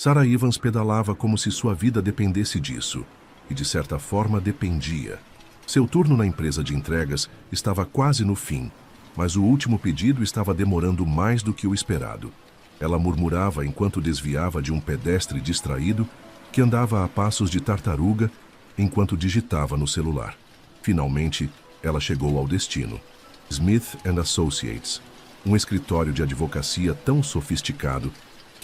Sarah Evans pedalava como se sua vida dependesse disso. E, de certa forma, dependia. Seu turno na empresa de entregas estava quase no fim, mas o último pedido estava demorando mais do que o esperado. Ela murmurava enquanto desviava de um pedestre distraído que andava a passos de tartaruga enquanto digitava no celular. Finalmente, ela chegou ao destino. Smith & Associates, um escritório de advocacia tão sofisticado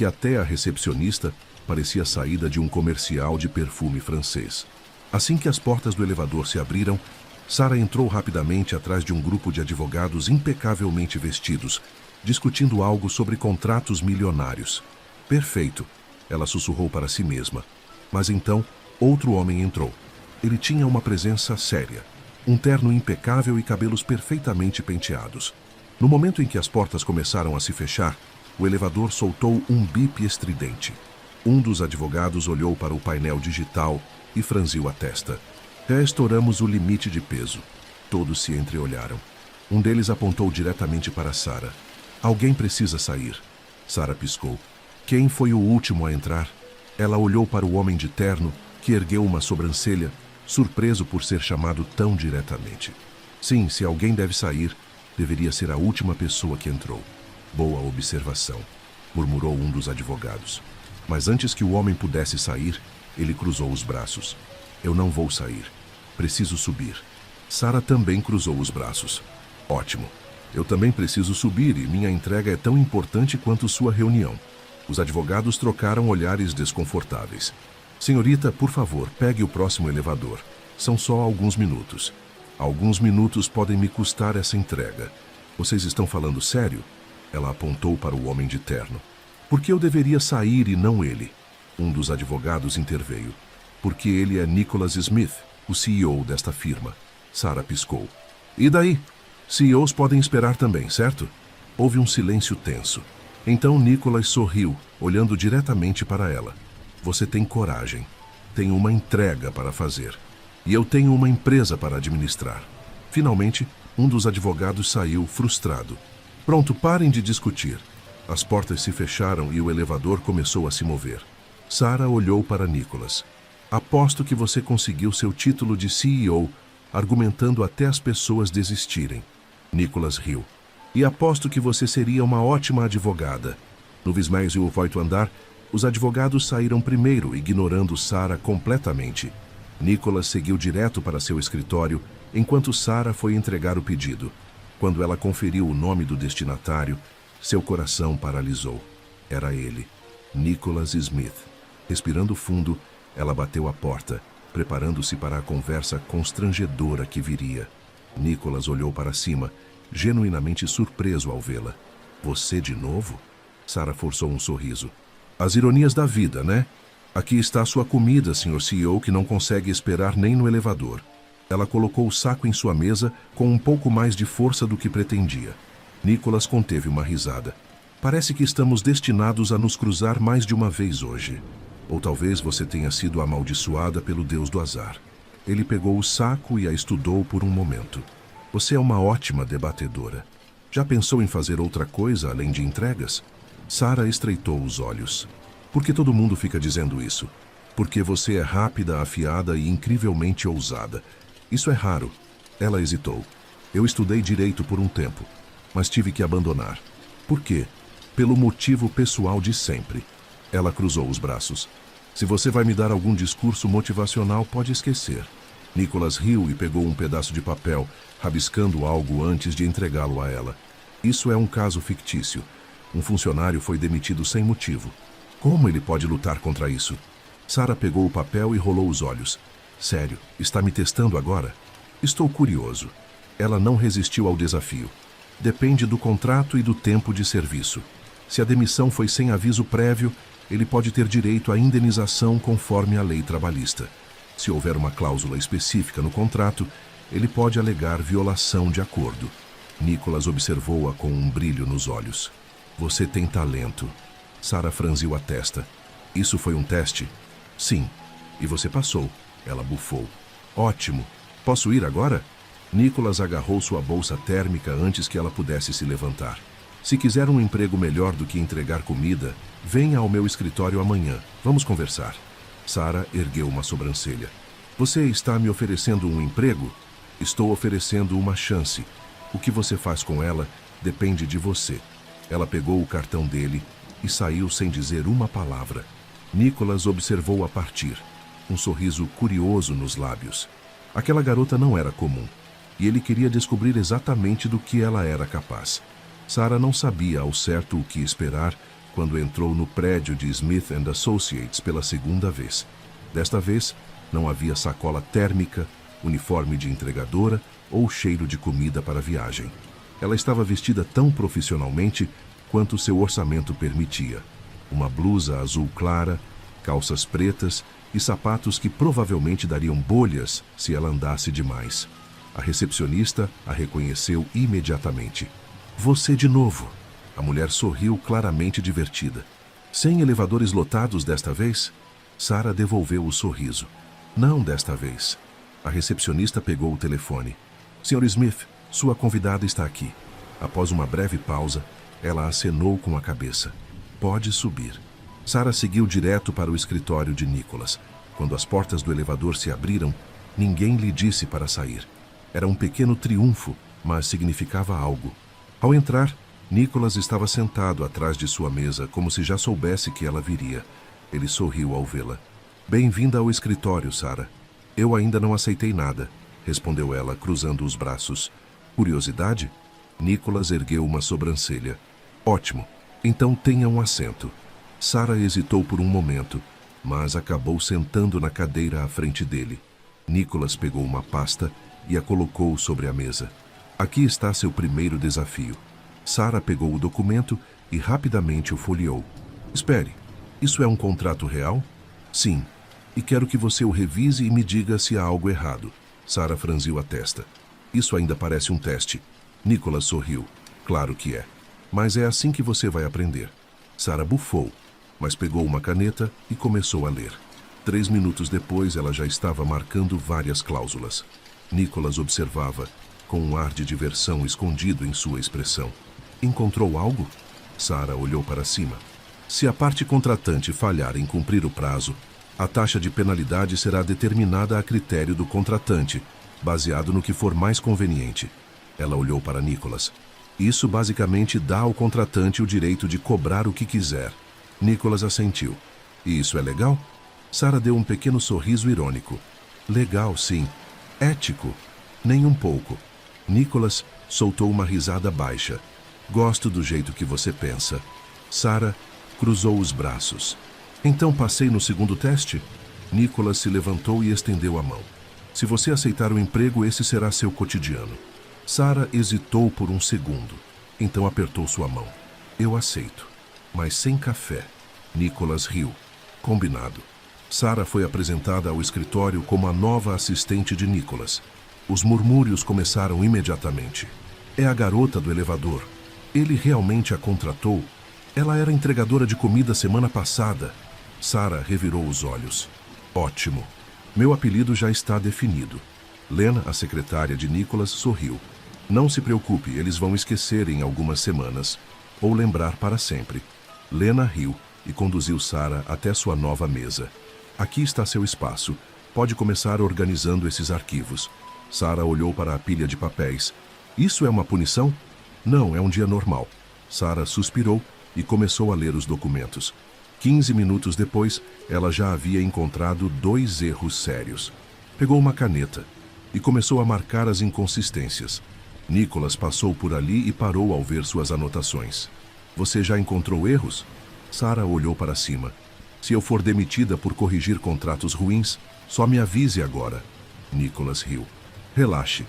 que até a recepcionista parecia saída de um comercial de perfume francês. Assim que as portas do elevador se abriram, Sarah entrou rapidamente atrás de um grupo de advogados impecavelmente vestidos, discutindo algo sobre contratos milionários. Perfeito, ela sussurrou para si mesma. Mas então, outro homem entrou. Ele tinha uma presença séria, um terno impecável e cabelos perfeitamente penteados. No momento em que as portas começaram a se fechar, o elevador soltou um bip estridente. Um dos advogados olhou para o painel digital e franziu a testa. Já estouramos o limite de peso. Todos se entreolharam. Um deles apontou diretamente para Sarah. Alguém precisa sair. Sarah piscou. Quem foi o último a entrar? Ela olhou para o homem de terno, que ergueu uma sobrancelha, surpreso por ser chamado tão diretamente. Sim, se alguém deve sair, deveria ser a última pessoa que entrou. Boa observação, murmurou um dos advogados. Mas antes que o homem pudesse sair, ele cruzou os braços. Eu não vou sair. Preciso subir. Sarah também cruzou os braços. Ótimo. Eu também preciso subir e minha entrega é tão importante quanto sua reunião. Os advogados trocaram olhares desconfortáveis. Senhorita, por favor, pegue o próximo elevador. São só alguns minutos. Alguns minutos podem me custar essa entrega. Vocês estão falando sério? Ela apontou para o homem de terno. Por que eu deveria sair e não ele? Um dos advogados interveio. Porque ele é Nicholas Smith, o CEO desta firma. Sarah piscou. E daí? CEOs podem esperar também, certo? Houve um silêncio tenso. Então Nicholas sorriu, olhando diretamente para ela. Você tem coragem. Tem uma entrega para fazer. E eu tenho uma empresa para administrar. Finalmente, um dos advogados saiu frustrado. Pronto, parem de discutir. As portas se fecharam e o elevador começou a se mover. Sarah olhou para Nicholas. Aposto que você conseguiu seu título de CEO, argumentando até as pessoas desistirem. Nicholas riu. E aposto que você seria uma ótima advogada. No 28º andar, os advogados saíram primeiro, ignorando Sarah completamente. Nicholas seguiu direto para seu escritório, enquanto Sarah foi entregar o pedido. Quando ela conferiu o nome do destinatário, seu coração paralisou. Era ele, Nicholas Smith. Respirando fundo, ela bateu a porta, preparando-se para a conversa constrangedora que viria. Nicholas olhou para cima, genuinamente surpreso ao vê-la. Você de novo? Sarah forçou um sorriso. As ironias da vida, né? Aqui está sua comida, Sr. CEO, que não consegue esperar nem no elevador. Ela colocou o saco em sua mesa com um pouco mais de força do que pretendia. Nicholas conteve uma risada. Parece que estamos destinados a nos cruzar mais de uma vez hoje. Ou talvez você tenha sido amaldiçoada pelo deus do azar. Ele pegou o saco e a estudou por um momento. Você é uma ótima debatedora. Já pensou em fazer outra coisa além de entregas? Sarah estreitou os olhos. Por que todo mundo fica dizendo isso? Porque você é rápida, afiada e incrivelmente ousada. Isso é raro. Ela hesitou. Eu estudei direito por um tempo, mas tive que abandonar. Por quê? Pelo motivo pessoal de sempre. Ela cruzou os braços. Se você vai me dar algum discurso motivacional, pode esquecer. Nicholas riu e pegou um pedaço de papel, rabiscando algo antes de entregá-lo a ela. Isso é um caso fictício. Um funcionário foi demitido sem motivo. Como ele pode lutar contra isso? Sarah pegou o papel e rolou os olhos. Sério, está me testando agora? Estou curioso. Ela não resistiu ao desafio. Depende do contrato e do tempo de serviço. Se a demissão foi sem aviso prévio, ele pode ter direito à indenização conforme a lei trabalhista. Se houver uma cláusula específica no contrato, ele pode alegar violação de acordo. Nicholas observou-a com um brilho nos olhos. Você tem talento. Sarah franziu a testa. Isso foi um teste? Sim. E você passou. Ela bufou. Ótimo. Posso ir agora? Nicholas agarrou sua bolsa térmica antes que ela pudesse se levantar. Se quiser um emprego melhor do que entregar comida, venha ao meu escritório amanhã. Vamos conversar. Sarah ergueu uma sobrancelha. Você está me oferecendo um emprego? Estou oferecendo uma chance. O que você faz com ela depende de você. Ela pegou o cartão dele e saiu sem dizer uma palavra. Nicholas observou-a partir, um sorriso curioso nos lábios. Aquela garota não era comum, e ele queria descobrir exatamente do que ela era capaz. Sarah não sabia ao certo o que esperar quando entrou no prédio de Smith & Associates pela segunda vez. Desta vez, não havia sacola térmica, uniforme de entregadora ou cheiro de comida para a viagem. Ela estava vestida tão profissionalmente quanto seu orçamento permitia. Uma blusa azul clara, calças pretas e sapatos que provavelmente dariam bolhas se ela andasse demais. A recepcionista a reconheceu imediatamente. Você de novo. A mulher sorriu claramente divertida. Sem elevadores lotados desta vez? Sarah devolveu o sorriso. Não desta vez. A recepcionista pegou o telefone. Sr. Smith, sua convidada está aqui. Após uma breve pausa, ela acenou com a cabeça. Pode subir. Sarah seguiu direto para o escritório de Nicholas. Quando as portas do elevador se abriram, ninguém lhe disse para sair. Era um pequeno triunfo, mas significava algo. Ao entrar, Nicholas estava sentado atrás de sua mesa, como se já soubesse que ela viria. Ele sorriu ao vê-la. Bem-vinda ao escritório, Sarah. Eu ainda não aceitei nada, respondeu ela, cruzando os braços. Curiosidade? Nicholas ergueu uma sobrancelha. Ótimo. Então tenha um assento. Sarah hesitou por um momento, mas acabou sentando na cadeira à frente dele. Nicholas pegou uma pasta e a colocou sobre a mesa. Aqui está seu primeiro desafio. Sarah pegou o documento e rapidamente o folheou. Espere, isso é um contrato real? Sim. E quero que você o revise e me diga se há algo errado. Sarah franziu a testa. Isso ainda parece um teste. Nicholas sorriu. Claro que é. Mas é assim que você vai aprender. Sarah bufou, mas pegou uma caneta e começou a ler. 3 minutos depois, ela já estava marcando várias cláusulas. Nicholas observava, com um ar de diversão escondido em sua expressão. Encontrou algo? Sarah olhou para cima. Se a parte contratante falhar em cumprir o prazo, a taxa de penalidade será determinada a critério do contratante, baseado no que for mais conveniente. Ela olhou para Nicholas. Isso basicamente dá ao contratante o direito de cobrar o que quiser. Nicholas assentiu. E isso é legal? Sarah deu um pequeno sorriso irônico. Legal, sim. Ético? Nem um pouco. Nicholas soltou uma risada baixa. Gosto do jeito que você pensa. Sarah cruzou os braços. Então passei no segundo teste? Nicholas se levantou e estendeu a mão. Se você aceitar o emprego, esse será seu cotidiano. Sarah hesitou por um segundo. Então apertou sua mão. Eu aceito. Mas sem café. Nicholas riu. Combinado. Sarah foi apresentada ao escritório como a nova assistente de Nicholas. Os murmúrios começaram imediatamente. É a garota do elevador. Ele realmente a contratou? Ela era entregadora de comida semana passada. Sarah revirou os olhos. Ótimo. Meu apelido já está definido. Lena, a secretária de Nicholas, sorriu. Não se preocupe, eles vão esquecer em algumas semanas. Ou lembrar para sempre. Lena riu e conduziu Sarah até sua nova mesa. Aqui está seu espaço. Pode começar organizando esses arquivos. Sarah olhou para a pilha de papéis. Isso é uma punição? Não, é um dia normal. Sarah suspirou e começou a ler os documentos. 15 minutos depois, ela já havia encontrado 2 erros sérios. Pegou uma caneta e começou a marcar as inconsistências. Nicholas passou por ali e parou ao ver suas anotações. Você já encontrou erros? Sarah olhou para cima. Se eu for demitida por corrigir contratos ruins, só me avise agora. Nicholas riu. Relaxe.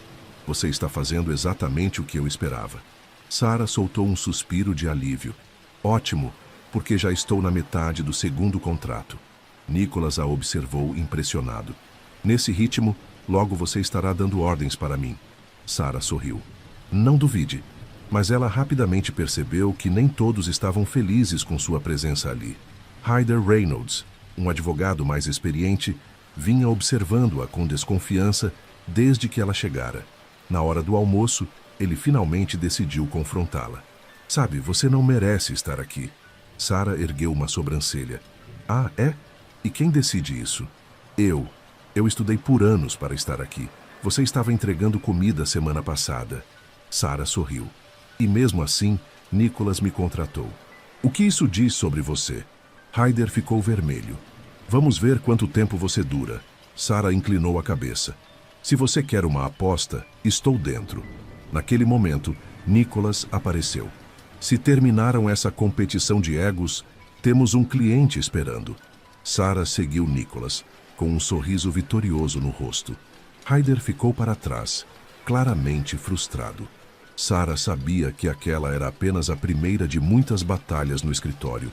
Você está fazendo exatamente o que eu esperava. Sarah soltou um suspiro de alívio. Ótimo, porque já estou na metade do segundo contrato. Nicholas a observou impressionado. Nesse ritmo, logo você estará dando ordens para mim. Sarah sorriu. Não duvide. Mas ela rapidamente percebeu que nem todos estavam felizes com sua presença ali. Hyder Reynolds, um advogado mais experiente, vinha observando-a com desconfiança desde que ela chegara. Na hora do almoço, ele finalmente decidiu confrontá-la. Sabe, você não merece estar aqui. Sarah ergueu uma sobrancelha. Ah, é? E quem decide isso? Eu. Eu estudei por anos para estar aqui. Você estava entregando comida semana passada. Sarah sorriu. E mesmo assim, Nicholas me contratou. O que isso diz sobre você? Ryder ficou vermelho. Vamos ver quanto tempo você dura. Sarah inclinou a cabeça. Se você quer uma aposta, estou dentro. Naquele momento, Nicholas apareceu. Se terminaram essa competição de egos, temos um cliente esperando. Sarah seguiu Nicholas, com um sorriso vitorioso no rosto. Ryder ficou para trás, claramente frustrado. Sarah sabia que aquela era apenas a primeira de muitas batalhas no escritório.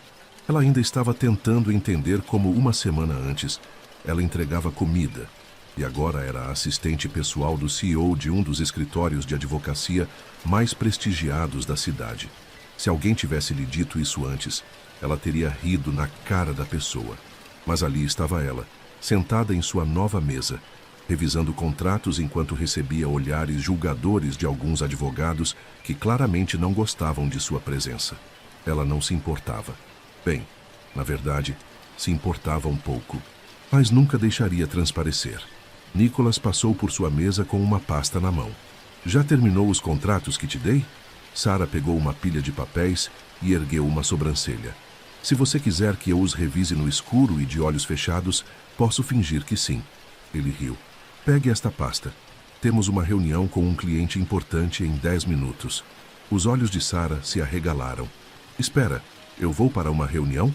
Ela ainda estava tentando entender como uma semana antes ela entregava comida e agora era a assistente pessoal do CEO de um dos escritórios de advocacia mais prestigiados da cidade. Se alguém tivesse lhe dito isso antes, ela teria rido na cara da pessoa. Mas ali estava ela, sentada em sua nova mesa, revisando contratos enquanto recebia olhares julgadores de alguns advogados que claramente não gostavam de sua presença. Ela não se importava. Bem, na verdade, se importava um pouco, mas nunca deixaria transparecer. Nicholas passou por sua mesa com uma pasta na mão. Já terminou os contratos que te dei? Sarah pegou uma pilha de papéis e ergueu uma sobrancelha. Se você quiser que eu os revise no escuro e de olhos fechados, posso fingir que sim. Ele riu. Pegue esta pasta. Temos uma reunião com um cliente importante em 10 minutos. Os olhos de Sarah se arregalaram. Espera, eu vou para uma reunião?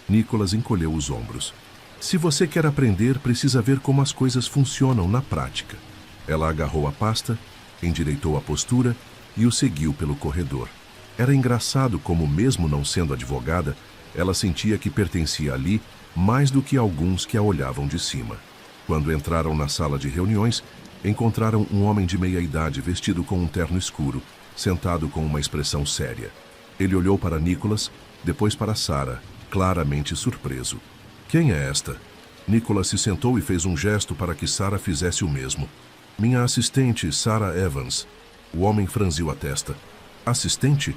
Nicholas encolheu os ombros. Se você quer aprender, precisa ver como as coisas funcionam na prática. Ela agarrou a pasta, endireitou a postura e o seguiu pelo corredor. Era engraçado como, mesmo não sendo advogada, ela sentia que pertencia ali mais do que alguns que a olhavam de cima. Quando entraram na sala de reuniões, encontraram um homem de meia-idade vestido com um terno escuro, sentado com uma expressão séria. Ele olhou para Nicholas, depois para Sarah, claramente surpreso. Quem é esta? Nicholas se sentou e fez um gesto para que Sarah fizesse o mesmo. Minha assistente, Sarah Evans. O homem franziu a testa. Assistente?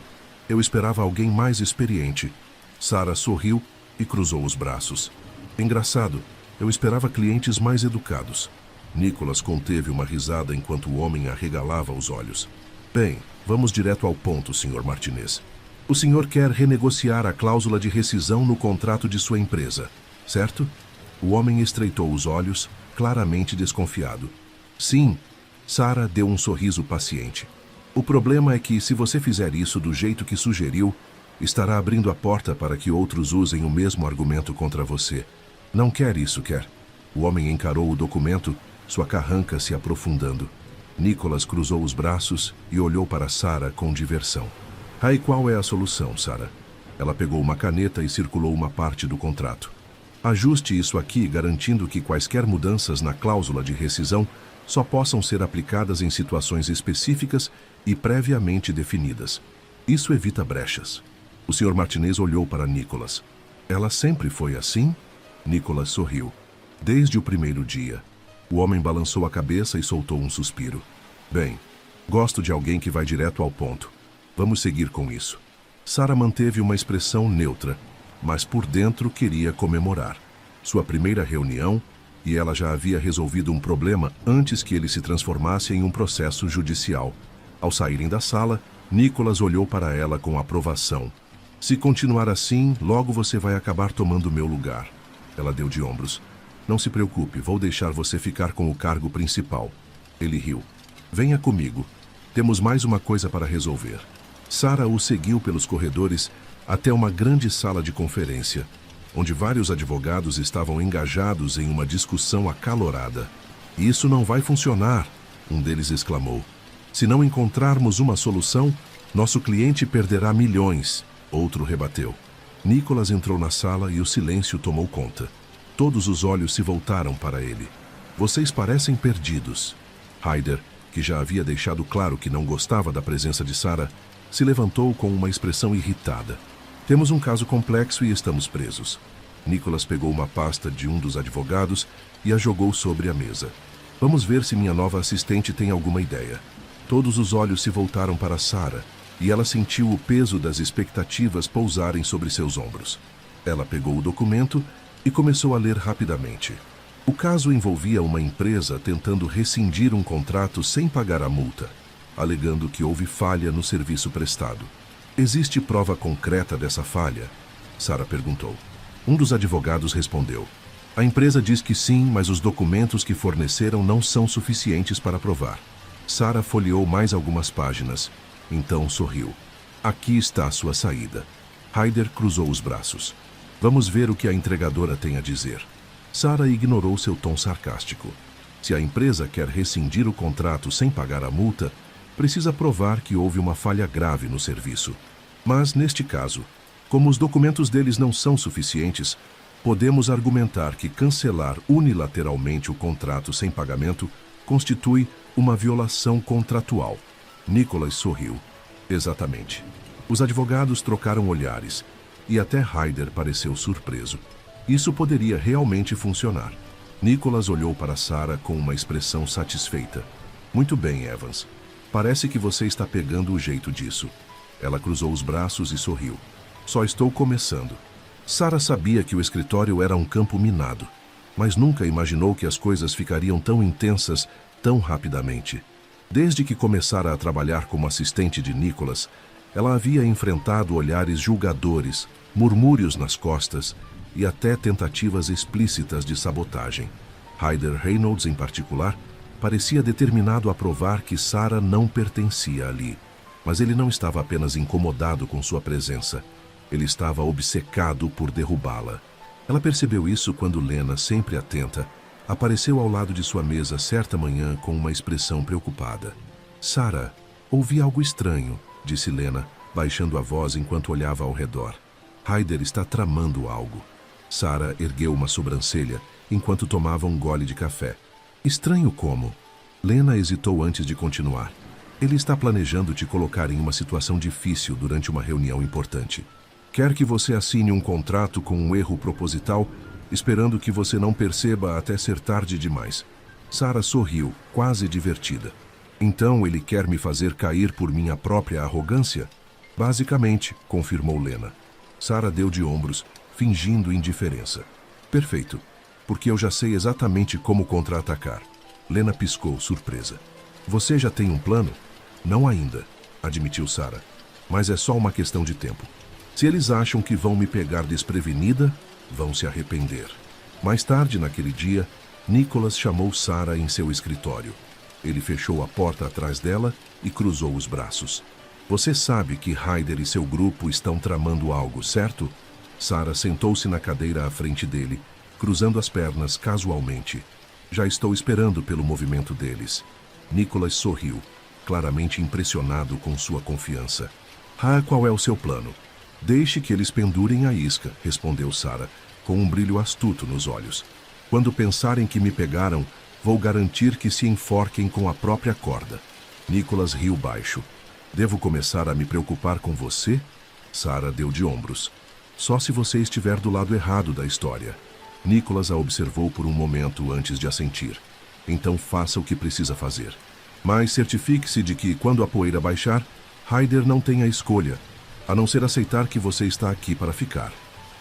Eu esperava alguém mais experiente. Sarah sorriu e cruzou os braços. Engraçado, eu esperava clientes mais educados. Nicholas conteve uma risada enquanto o homem arregalava os olhos. Bem, vamos direto ao ponto, Sr. Martinez. O senhor quer renegociar a cláusula de rescisão no contrato de sua empresa, certo? O homem estreitou os olhos, claramente desconfiado. Sim, Sarah deu um sorriso paciente. O problema é que, se você fizer isso do jeito que sugeriu, estará abrindo a porta para que outros usem o mesmo argumento contra você. Não quer isso, quer? O homem encarou o documento, sua carranca se aprofundando. Nicholas cruzou os braços e olhou para Sarah com diversão. Aí qual é a solução, Sarah? Ela pegou uma caneta e circulou uma parte do contrato. Ajuste isso aqui, garantindo que quaisquer mudanças na cláusula de rescisão só possam ser aplicadas em situações específicas e previamente definidas. Isso evita brechas. O Sr. Martinez olhou para Nicholas. Ela sempre foi assim? Nicholas sorriu. Desde o primeiro dia. O homem balançou a cabeça e soltou um suspiro. Bem, gosto de alguém que vai direto ao ponto. Vamos seguir com isso. Sarah manteve uma expressão neutra, mas por dentro queria comemorar. Sua primeira reunião, e ela já havia resolvido um problema antes que ele se transformasse em um processo judicial. Ao saírem da sala, Nicholas olhou para ela com aprovação. Se continuar assim, logo você vai acabar tomando meu lugar. Ela deu de ombros. Não se preocupe, vou deixar você ficar com o cargo principal. Ele riu. Venha comigo. Temos mais uma coisa para resolver. Sarah o seguiu pelos corredores até uma grande sala de conferência, onde vários advogados estavam engajados em uma discussão acalorada. Isso não vai funcionar, um deles exclamou. Se não encontrarmos uma solução, nosso cliente perderá milhões, outro rebateu. Nicholas entrou na sala e o silêncio tomou conta. Todos os olhos se voltaram para ele. Vocês parecem perdidos. Ryder, que já havia deixado claro que não gostava da presença de Sarah, se levantou com uma expressão irritada. Temos um caso complexo e estamos presos. Nicholas pegou uma pasta de um dos advogados e a jogou sobre a mesa. Vamos ver se minha nova assistente tem alguma ideia. Todos os olhos se voltaram para Sarah, e ela sentiu o peso das expectativas pousarem sobre seus ombros. Ela pegou o documento e começou a ler rapidamente. O caso envolvia uma empresa tentando rescindir um contrato sem pagar a multa, alegando que houve falha no serviço prestado. Existe prova concreta dessa falha? Sarah perguntou. Um dos advogados respondeu. A empresa diz que sim, mas os documentos que forneceram não são suficientes para provar. Sarah folheou mais algumas páginas, então sorriu. Aqui está a sua saída. Ryder cruzou os braços. Vamos ver o que a entregadora tem a dizer. Sarah ignorou seu tom sarcástico. Se a empresa quer rescindir o contrato sem pagar a multa, precisa provar que houve uma falha grave no serviço. Mas, neste caso, como os documentos deles não são suficientes, podemos argumentar que cancelar unilateralmente o contrato sem pagamento constitui uma violação contratual. Nicholas sorriu. Exatamente. Os advogados trocaram olhares, e até Ryder pareceu surpreso. Isso poderia realmente funcionar. Nicholas olhou para Sarah com uma expressão satisfeita. Muito bem, Evans. Parece que você está pegando o jeito disso. Ela cruzou os braços e sorriu. Só estou começando. Sarah sabia que o escritório era um campo minado, mas nunca imaginou que as coisas ficariam tão intensas tão rapidamente. Desde que começara a trabalhar como assistente de Nicholas, ela havia enfrentado olhares julgadores, murmúrios nas costas e até tentativas explícitas de sabotagem. Ryder Reynolds, em particular, parecia determinado a provar que Sarah não pertencia ali. Mas ele não estava apenas incomodado com sua presença. Ele estava obcecado por derrubá-la. Ela percebeu isso quando Lena, sempre atenta, apareceu ao lado de sua mesa certa manhã com uma expressão preocupada. Sarah, ouvi algo estranho, disse Lena, baixando a voz enquanto olhava ao redor. Ryder está tramando algo. Sarah ergueu uma sobrancelha enquanto tomava um gole de café. Estranho como? Lena hesitou antes de continuar. Ele está planejando te colocar em uma situação difícil durante uma reunião importante. Quer que você assine um contrato com um erro proposital, esperando que você não perceba até ser tarde demais. Sarah sorriu, quase divertida. Então ele quer me fazer cair por minha própria arrogância? Basicamente, confirmou Lena. Sarah deu de ombros, fingindo indiferença. Perfeito, porque eu já sei exatamente como contra-atacar. Lena piscou, surpresa. Você já tem um plano? Não ainda, admitiu Sarah. Mas é só uma questão de tempo. Se eles acham que vão me pegar desprevenida, vão se arrepender. Mais tarde naquele dia, Nicholas chamou Sarah em seu escritório. Ele fechou a porta atrás dela e cruzou os braços. Você sabe que Ryder e seu grupo estão tramando algo, certo? Sarah sentou-se na cadeira à frente dele, cruzando as pernas casualmente. Já estou esperando pelo movimento deles. Nicholas sorriu, claramente impressionado com sua confiança. Qual é o seu plano? Deixe que eles pendurem a isca, respondeu Sarah, com um brilho astuto nos olhos. Quando pensarem que me pegaram, vou garantir que se enforquem com a própria corda. Nicholas riu baixo. Devo começar a me preocupar com você? Sarah deu de ombros. Só se você estiver do lado errado da história. Nicholas a observou por um momento antes de assentir. Então faça o que precisa fazer. Mas certifique-se de que, quando a poeira baixar, Ryder não tem a escolha, a não ser aceitar que você está aqui para ficar.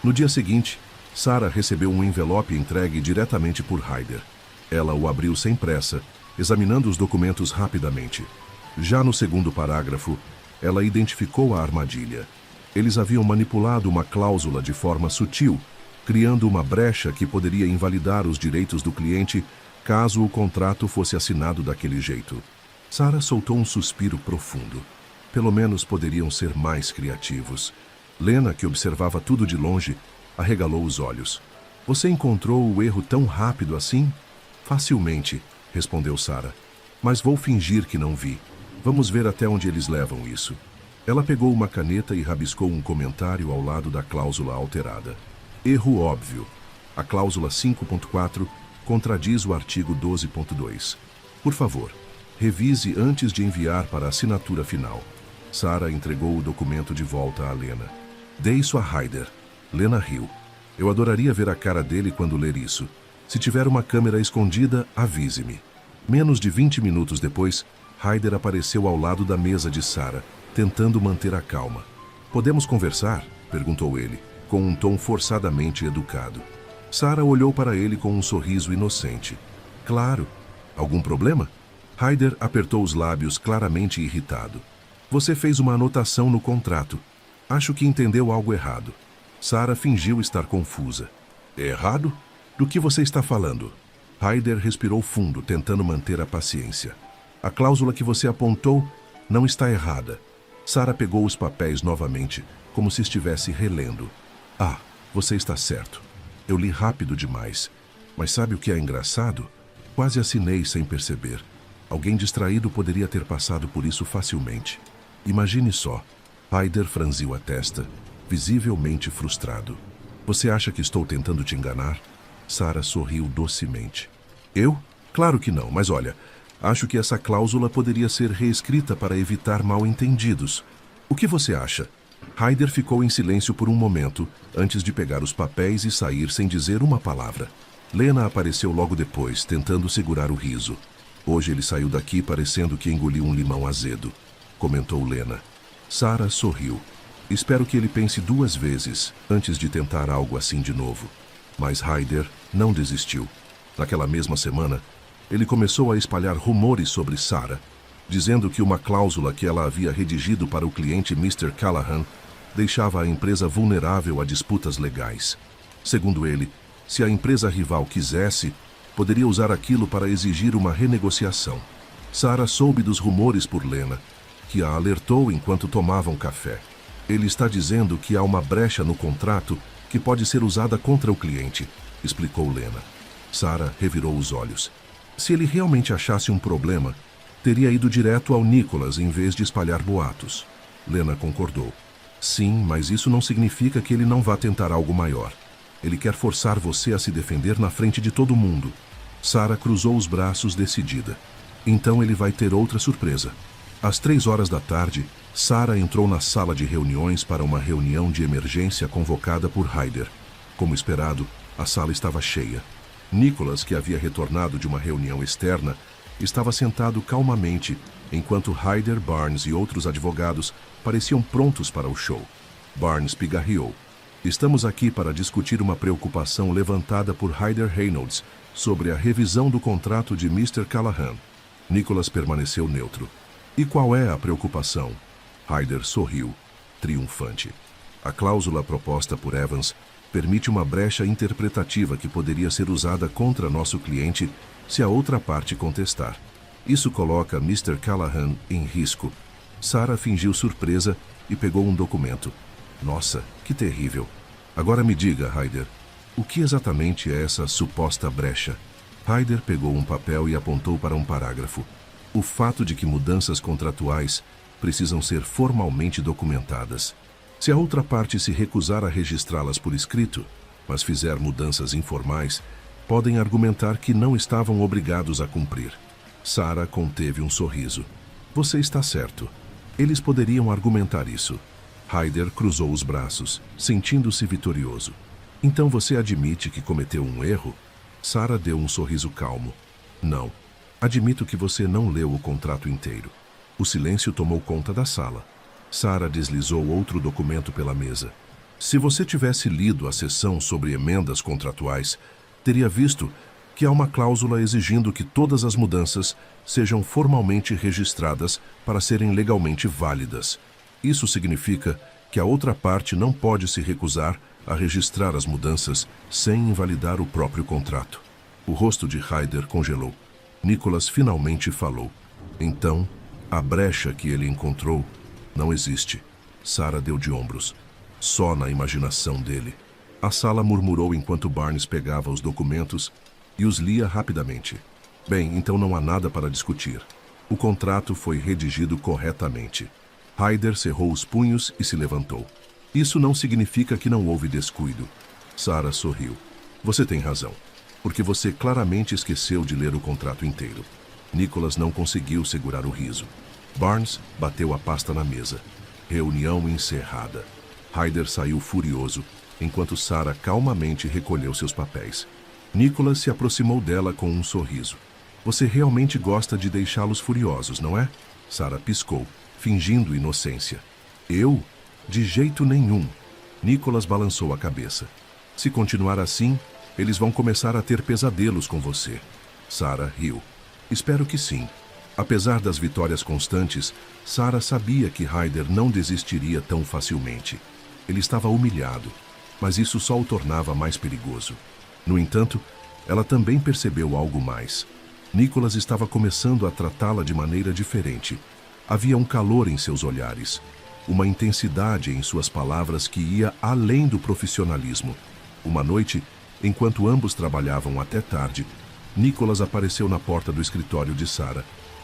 No dia seguinte, Sarah recebeu um envelope entregue diretamente por Ryder. Ela o abriu sem pressa, examinando os documentos rapidamente. Já no segundo parágrafo, ela identificou a armadilha. Eles haviam manipulado uma cláusula de forma sutil, criando uma brecha que poderia invalidar os direitos do cliente caso o contrato fosse assinado daquele jeito. Sarah soltou um suspiro profundo. Pelo menos poderiam ser mais criativos. Lena, que observava tudo de longe, arregalou os olhos. Você encontrou o erro tão rápido assim? Facilmente, respondeu Sarah. Mas vou fingir que não vi. Vamos ver até onde eles levam isso. Ela pegou uma caneta e rabiscou um comentário ao lado da cláusula alterada. Erro óbvio. A cláusula 5.4 contradiz o artigo 12.2. Por favor, revise antes de enviar para a assinatura final. Sarah entregou o documento de volta a Lena. Dê isso a Ryder. Lena riu. Eu adoraria ver a cara dele quando ler isso. Se tiver uma câmera escondida, avise-me. Menos de 20 minutos depois, Ryder apareceu ao lado da mesa de Sarah, tentando manter a calma. Podemos conversar? Perguntou ele, com um tom forçadamente educado. Sarah olhou para ele com um sorriso inocente. Claro. Algum problema? Ryder apertou os lábios, claramente irritado. Você fez uma anotação no contrato. Acho que entendeu algo errado. Sarah fingiu estar confusa. Errado? Do que você está falando? Ryder respirou fundo, tentando manter a paciência. A cláusula que você apontou não está errada. Sarah pegou os papéis novamente, como se estivesse relendo. Ah, você está certo. Eu li rápido demais. Mas sabe o que é engraçado? Quase assinei sem perceber. Alguém distraído poderia ter passado por isso facilmente. Imagine só. Ryder franziu a testa, visivelmente frustrado. Você acha que estou tentando te enganar? Sarah sorriu docemente. Eu? Claro que não, mas olha, acho que essa cláusula poderia ser reescrita para evitar mal-entendidos. O que você acha? Ryder ficou em silêncio por um momento, antes de pegar os papéis e sair sem dizer uma palavra. Lena apareceu logo depois, tentando segurar o riso. Hoje ele saiu daqui parecendo que engoliu um limão azedo, comentou Lena. Sarah sorriu. Espero que ele pense 2 vezes antes de tentar algo assim de novo. Mas Ryder não desistiu. Naquela mesma semana, ele começou a espalhar rumores sobre Sarah, dizendo que uma cláusula que ela havia redigido para o cliente Mr. Callahan deixava a empresa vulnerável a disputas legais. Segundo ele, se a empresa rival quisesse, poderia usar aquilo para exigir uma renegociação. Sarah soube dos rumores por Lena, que a alertou enquanto tomavam café. Ele está dizendo que há uma brecha no contrato que pode ser usada contra o cliente, explicou Lena. Sarah revirou os olhos. Se ele realmente achasse um problema, teria ido direto ao Nicholas em vez de espalhar boatos. Lena concordou. Sim, mas isso não significa que ele não vá tentar algo maior. Ele quer forçar você a se defender na frente de todo mundo. Sarah cruzou os braços decidida. Então ele vai ter outra surpresa. Às 3 da tarde, Sarah entrou na sala de reuniões para uma reunião de emergência convocada por Ryder. Como esperado, a sala estava cheia. Nicholas, que havia retornado de uma reunião externa, estava sentado calmamente, enquanto Ryder, Barnes e outros advogados pareciam prontos para o show. Barnes pigarreou. Estamos aqui para discutir uma preocupação levantada por Ryder Reynolds sobre a revisão do contrato de Mr. Callahan. Nicholas permaneceu neutro. E qual é a preocupação? Ryder sorriu, triunfante. A cláusula proposta por Evans permite uma brecha interpretativa que poderia ser usada contra nosso cliente se a outra parte contestar. Isso coloca Mr. Callahan em risco. Sarah fingiu surpresa e pegou um documento. Nossa, que terrível. Agora me diga, Ryder, o que exatamente é essa suposta brecha? Ryder pegou um papel e apontou para um parágrafo. O fato de que mudanças contratuais precisam ser formalmente documentadas. Se a outra parte se recusar a registrá-las por escrito, mas fizer mudanças informais, podem argumentar que não estavam obrigados a cumprir. Sarah conteve um sorriso. Você está certo. Eles poderiam argumentar isso. Ryder cruzou os braços, sentindo-se vitorioso. Então você admite que cometeu um erro? Sarah deu um sorriso calmo. Não. Admito que você não leu o contrato inteiro. O silêncio tomou conta da sala. Sarah deslizou outro documento pela mesa. Se você tivesse lido a seção sobre emendas contratuais, teria visto que há uma cláusula exigindo que todas as mudanças sejam formalmente registradas para serem legalmente válidas. Isso significa que a outra parte não pode se recusar a registrar as mudanças sem invalidar o próprio contrato. O rosto de Ryder congelou. Nicholas finalmente falou. Então, a brecha que ele encontrou não existe. Sarah deu de ombros. Só na imaginação dele. A sala murmurou enquanto Barnes pegava os documentos e os lia rapidamente. Bem, então não há nada para discutir. O contrato foi redigido corretamente. Ryder cerrou os punhos e se levantou. Isso não significa que não houve descuido. Sarah sorriu. Você tem razão, porque você claramente esqueceu de ler o contrato inteiro. Nicholas não conseguiu segurar o riso. Barnes bateu a pasta na mesa. Reunião encerrada. Ryder saiu furioso, enquanto Sarah calmamente recolheu seus papéis. Nicholas se aproximou dela com um sorriso. Você realmente gosta de deixá-los furiosos, não é? Sarah piscou. fingindo inocência. Eu? De jeito nenhum. Nicholas balançou a cabeça. Se continuar assim, eles vão começar a ter pesadelos com você. Sarah riu. Espero que sim. Apesar das vitórias constantes, Sarah sabia que Ryder não desistiria tão facilmente. Ele estava humilhado, mas isso só o tornava mais perigoso. No entanto, ela também percebeu algo mais. Nicholas estava começando a tratá-la de maneira diferente. Havia um calor em seus olhares, uma intensidade em suas palavras que ia além do profissionalismo. Uma noite, enquanto ambos trabalhavam até tarde, Nicholas apareceu na porta do escritório de Sarah.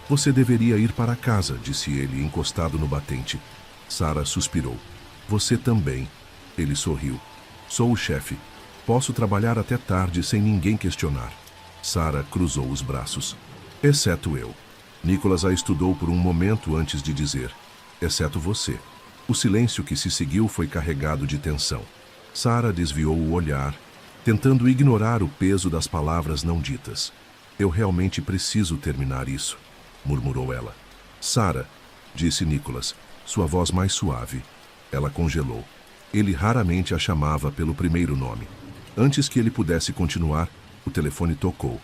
Você deveria ir para casa, disse ele, encostado no batente. Sarah suspirou. Você também. Ele sorriu. Sou o chefe. Posso trabalhar até tarde sem ninguém questionar. Sarah cruzou os braços. Exceto eu. Nicholas a estudou por um momento antes de dizer. Exceto você. O silêncio que se seguiu foi carregado de tensão. Sarah desviou o olhar, tentando ignorar o peso das palavras não ditas. Eu realmente preciso terminar isso, murmurou ela. Sarah, disse Nicholas, sua voz mais suave. Ela congelou. Ele raramente a chamava pelo primeiro nome. Antes que ele pudesse continuar, o telefone tocou.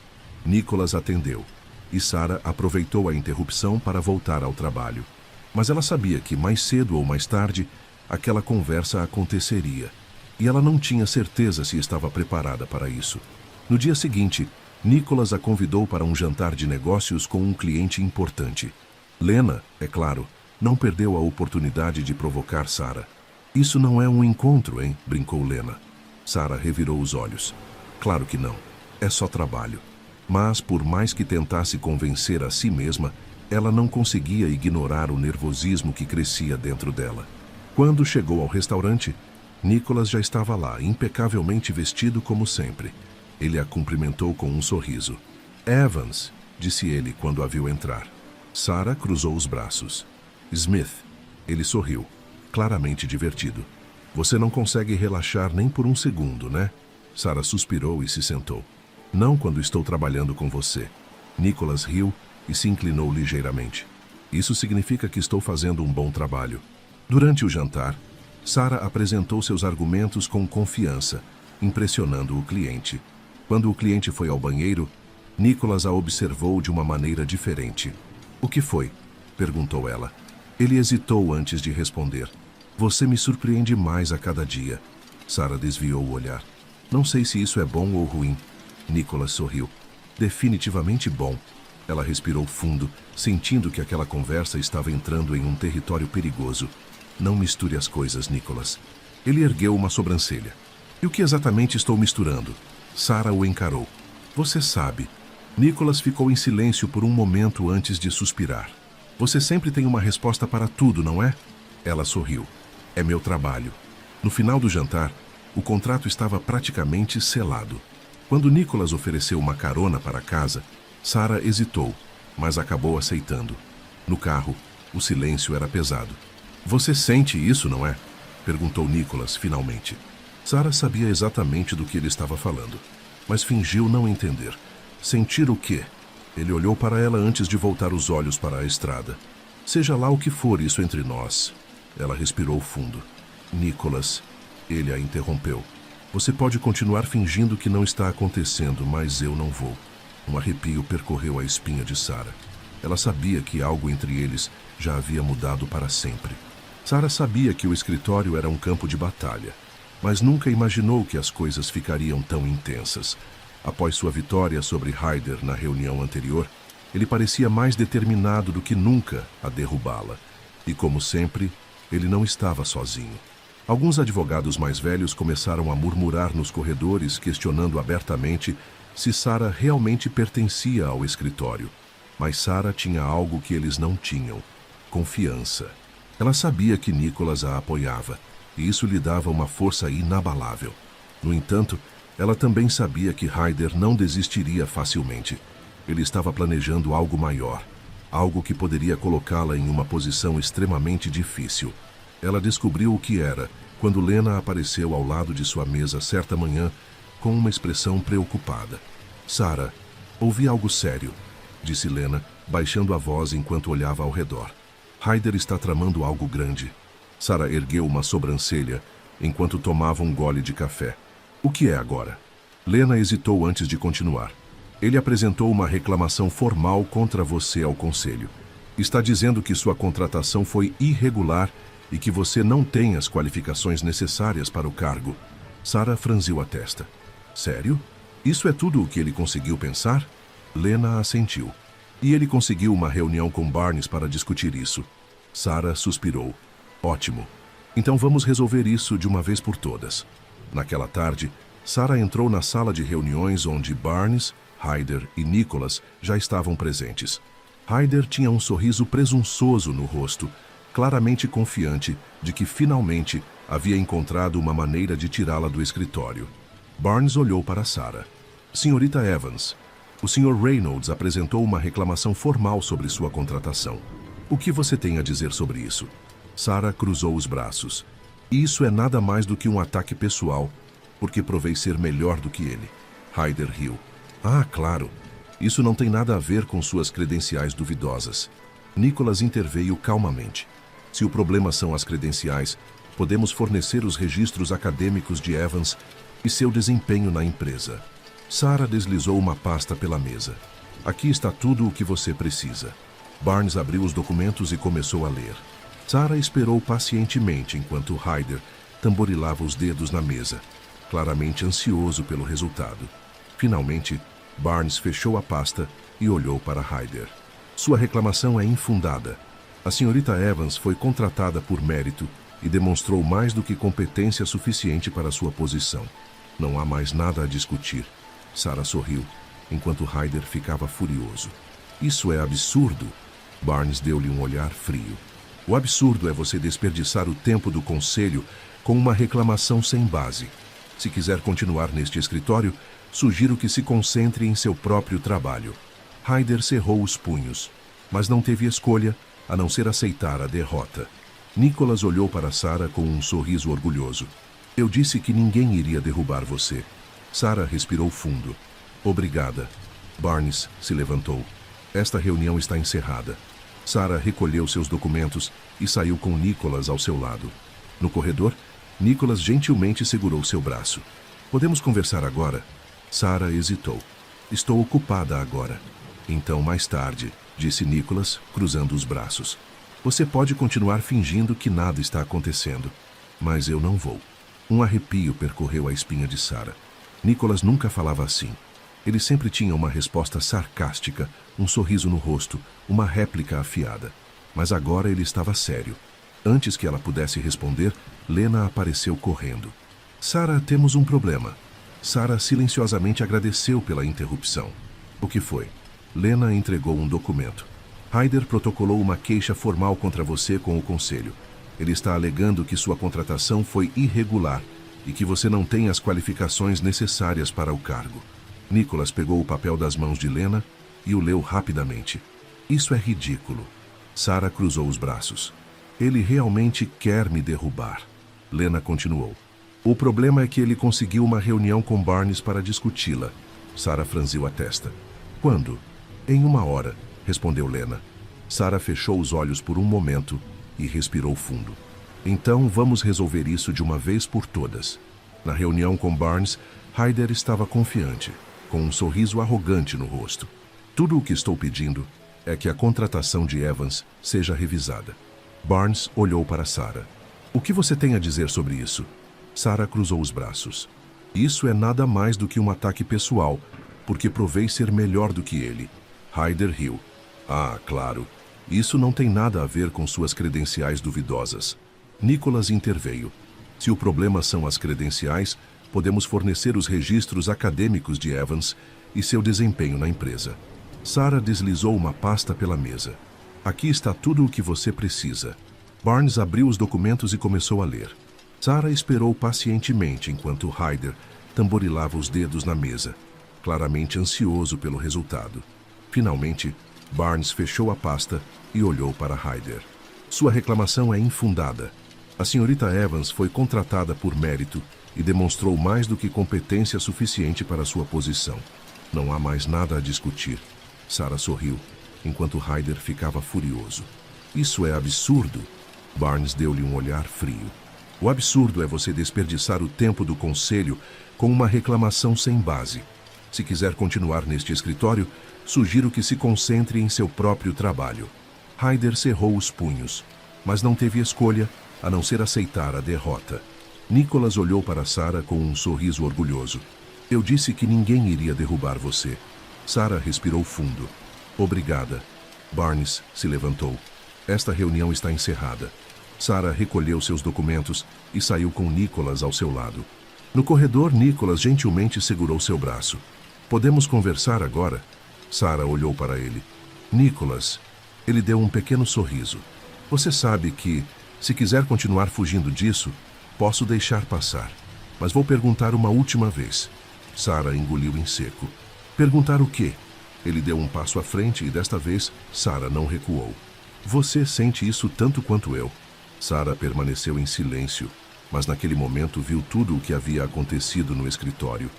Nicholas atendeu, e Sarah aproveitou a interrupção para voltar ao trabalho. Mas ela sabia que, mais cedo ou mais tarde, aquela conversa aconteceria. E ela não tinha certeza se estava preparada para isso. No dia seguinte, Nicholas a convidou para um jantar de negócios com um cliente importante. Lena, é claro, não perdeu a oportunidade de provocar Sarah. Isso não é um encontro, hein? Brincou Lena. Sarah revirou os olhos. Claro que não. É só trabalho. Mas, por mais que tentasse convencer a si mesma, ela não conseguia ignorar o nervosismo que crescia dentro dela. Quando chegou ao restaurante, Nicholas já estava lá, impecavelmente vestido como sempre. Ele a cumprimentou com um sorriso. Evans, disse ele quando a viu entrar. Sarah cruzou os braços. Smith. Ele sorriu, claramente divertido. Você não consegue relaxar nem por um segundo, né? Sarah suspirou e se sentou. Não quando estou trabalhando com você. Nicholas riu e se inclinou ligeiramente. Isso significa que estou fazendo um bom trabalho. Durante o jantar, Sarah apresentou seus argumentos com confiança, impressionando o cliente. Quando o cliente foi ao banheiro, Nicholas a observou de uma maneira diferente. O que foi? Perguntou ela. Ele hesitou antes de responder. Você me surpreende mais a cada dia. Sarah desviou o olhar. Não sei se isso é bom ou ruim. Nicholas sorriu. Definitivamente bom. Ela respirou fundo, sentindo que aquela conversa estava entrando em um território perigoso. Não misture as coisas, Nicholas. Ele ergueu uma sobrancelha. E o que exatamente estou misturando? Sarah o encarou. Você sabe. Nicholas ficou em silêncio por um momento antes de suspirar. Você sempre tem uma resposta para tudo, não é? Ela sorriu. É meu trabalho. No final do jantar, o contrato estava praticamente selado. Quando Nicholas ofereceu uma carona para casa, Sarah hesitou, mas acabou aceitando. No carro, o silêncio era pesado. Você sente isso, não é? Perguntou Nicholas, finalmente. Sarah sabia exatamente do que ele estava falando, mas fingiu não entender. Sentir o quê? Ele olhou para ela antes de voltar os olhos para a estrada. Seja lá o que for isso entre nós. Ela respirou fundo. Nicholas, ele a interrompeu. Você pode continuar fingindo que não está acontecendo, mas eu não vou. Um arrepio percorreu a espinha de Sarah. Ela sabia que algo entre eles já havia mudado para sempre. Sarah sabia que o escritório era um campo de batalha, mas nunca imaginou que as coisas ficariam tão intensas. Após sua vitória sobre Ryder na reunião anterior, ele parecia mais determinado do que nunca a derrubá-la. E, como sempre, ele não estava sozinho. Alguns advogados mais velhos começaram a murmurar nos corredores, questionando abertamente se Sarah realmente pertencia ao escritório. Mas Sarah tinha algo que eles não tinham: confiança. Ela sabia que Nicholas a apoiava, e isso lhe dava uma força inabalável. No entanto, ela também sabia que Ryder não desistiria facilmente. Ele estava planejando algo maior, algo que poderia colocá-la em uma posição extremamente difícil. Ela descobriu o que era quando Lena apareceu ao lado de sua mesa certa manhã com uma expressão preocupada. Sarah, ouvi algo sério, disse Lena, baixando a voz enquanto olhava ao redor. Ryder está tramando algo grande. Sarah ergueu uma sobrancelha enquanto tomava um gole de café. O que é agora? Lena hesitou antes de continuar. Ele apresentou uma reclamação formal contra você ao conselho. Está dizendo que sua contratação foi irregular e que você não tem as qualificações necessárias para o cargo. Sarah franziu a testa. Sério? Isso é tudo o que ele conseguiu pensar? Lena assentiu. E ele conseguiu uma reunião com Barnes para discutir isso. Sarah suspirou. Ótimo. Então vamos resolver isso de uma vez por todas. Naquela tarde, Sarah entrou na sala de reuniões onde Barnes, Ryder e Nicholas já estavam presentes. Ryder tinha um sorriso presunçoso no rosto, claramente confiante de que finalmente havia encontrado uma maneira de tirá-la do escritório. Barnes olhou para Sarah. Senhorita Evans, o Sr. Reynolds apresentou uma reclamação formal sobre sua contratação. O que você tem a dizer sobre isso? Sarah cruzou os braços. Isso é nada mais do que um ataque pessoal, porque provei ser melhor do que ele. Ryder riu. Ah, claro. Isso não tem nada a ver com suas credenciais duvidosas. Nicholas interveio calmamente. Se o problema são as credenciais, podemos fornecer os registros acadêmicos de Evans e seu desempenho na empresa. Sarah deslizou uma pasta pela mesa. Aqui está tudo o que você precisa. Barnes abriu os documentos e começou a ler. Sarah esperou pacientemente enquanto Ryder tamborilava os dedos na mesa, claramente ansioso pelo resultado. Finalmente, Barnes fechou a pasta e olhou para Ryder. Sua reclamação é infundada. A senhorita Evans foi contratada por mérito e demonstrou mais do que competência suficiente para sua posição. Não há mais nada a discutir. Sarah sorriu, enquanto Ryder ficava furioso. Isso é absurdo. Barnes deu-lhe um olhar frio. O absurdo é você desperdiçar o tempo do conselho com uma reclamação sem base. Se quiser continuar neste escritório, sugiro que se concentre em seu próprio trabalho. Ryder cerrou os punhos, mas não teve escolha a não ser aceitar a derrota. Nicholas olhou para Sarah com um sorriso orgulhoso. Eu disse que ninguém iria derrubar você. Sarah respirou fundo. Obrigada. Barnes se levantou. Esta reunião está encerrada. Sarah recolheu seus documentos e saiu com Nicholas ao seu lado. No corredor, Nicholas gentilmente segurou seu braço. Podemos conversar agora? Sarah hesitou. Estou ocupada agora. Então, mais tarde, disse Nicholas, cruzando os braços. Você pode continuar fingindo que nada está acontecendo, mas eu não vou. Um arrepio percorreu a espinha de Sarah. Nicholas nunca falava assim. Ele sempre tinha uma resposta sarcástica, um sorriso no rosto, uma réplica afiada. Mas agora ele estava sério. Antes que ela pudesse responder, Lena apareceu correndo. Sarah, temos um problema. Sarah silenciosamente agradeceu pela interrupção. O que foi? Lena entregou um documento. Ryder protocolou uma queixa formal contra você com o conselho. Ele está alegando que sua contratação foi irregular e que você não tem as qualificações necessárias para o cargo. Nicholas pegou o papel das mãos de Lena e o leu rapidamente. Isso é ridículo. Sarah cruzou os braços. Ele realmente quer me derrubar. Lena continuou. O problema é que ele conseguiu uma reunião com Barnes para discuti-la. Sarah franziu a testa. Quando? Em 1 hora, respondeu Lena. Sarah fechou os olhos por um momento e respirou fundo. Então vamos resolver isso de uma vez por todas. Na reunião com Barnes, Ryder estava confiante, com um sorriso arrogante no rosto. Tudo o que estou pedindo é que a contratação de Evans seja revisada. Barnes olhou para Sarah. O que você tem a dizer sobre isso? Sarah cruzou os braços. Isso é nada mais do que um ataque pessoal, porque provei ser melhor do que ele. Ryder riu. Ah, claro. Isso não tem nada a ver com suas credenciais duvidosas. Nicholas interveio. Se o problema são as credenciais, podemos fornecer os registros acadêmicos de Evans e seu desempenho na empresa. Sarah deslizou uma pasta pela mesa. Aqui está tudo o que você precisa. Barnes abriu os documentos e começou a ler. Sarah esperou pacientemente enquanto Ryder tamborilava os dedos na mesa, claramente ansioso pelo resultado. Finalmente, Barnes fechou a pasta e olhou para Ryder. Sua reclamação é infundada. A senhorita Evans foi contratada por mérito e demonstrou mais do que competência suficiente para sua posição. Não há mais nada a discutir. Sarah sorriu, enquanto Ryder ficava furioso. Isso é absurdo. Barnes deu-lhe um olhar frio. O absurdo é você desperdiçar o tempo do conselho com uma reclamação sem base. Se quiser continuar neste escritório, sugiro que se concentre em seu próprio trabalho. Ryder cerrou os punhos, mas não teve escolha a não ser aceitar a derrota. Nicholas olhou para Sarah com um sorriso orgulhoso. Eu disse que ninguém iria derrubar você. Sarah respirou fundo. Obrigada. Barnes se levantou. Esta reunião está encerrada. Sarah recolheu seus documentos e saiu com Nicholas ao seu lado. No corredor, Nicholas gentilmente segurou seu braço. Podemos conversar agora? Sarah olhou para ele. Nicholas, ele deu um pequeno sorriso. Você sabe que, se quiser continuar fugindo disso, posso deixar passar. Mas vou perguntar uma última vez. Sarah engoliu em seco. Perguntar o quê? Ele deu um passo à frente e desta vez, Sarah não recuou. Você sente isso tanto quanto eu. Sarah permaneceu em silêncio, mas naquele momento viu tudo o que havia acontecido no escritório.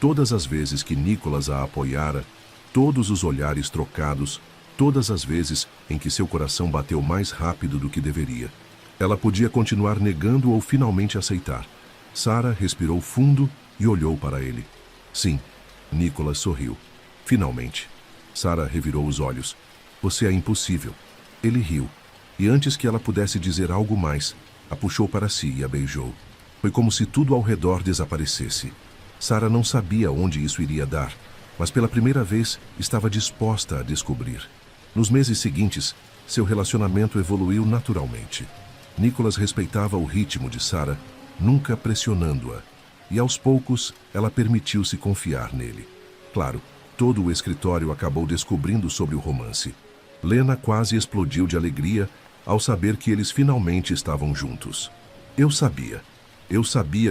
Todas as vezes que Nicholas a apoiara, todos os olhares trocados, todas as vezes em que seu coração bateu mais rápido do que deveria. Ela podia continuar negando ou finalmente aceitar. Sarah respirou fundo e olhou para ele. Sim, Nicholas sorriu. Finalmente. Sarah revirou os olhos. Você é impossível. Ele riu. E antes que ela pudesse dizer algo mais, a puxou para si e a beijou. Foi como se tudo ao redor desaparecesse. Sarah não sabia onde isso iria dar, mas pela primeira vez estava disposta a descobrir. Nos meses seguintes, seu relacionamento evoluiu naturalmente. Nicholas respeitava o ritmo de Sarah, nunca pressionando-a, e aos poucos ela permitiu-se confiar nele. Claro, todo o escritório acabou descobrindo sobre o romance. Lena quase explodiu de alegria ao saber que eles finalmente estavam juntos. Eu sabia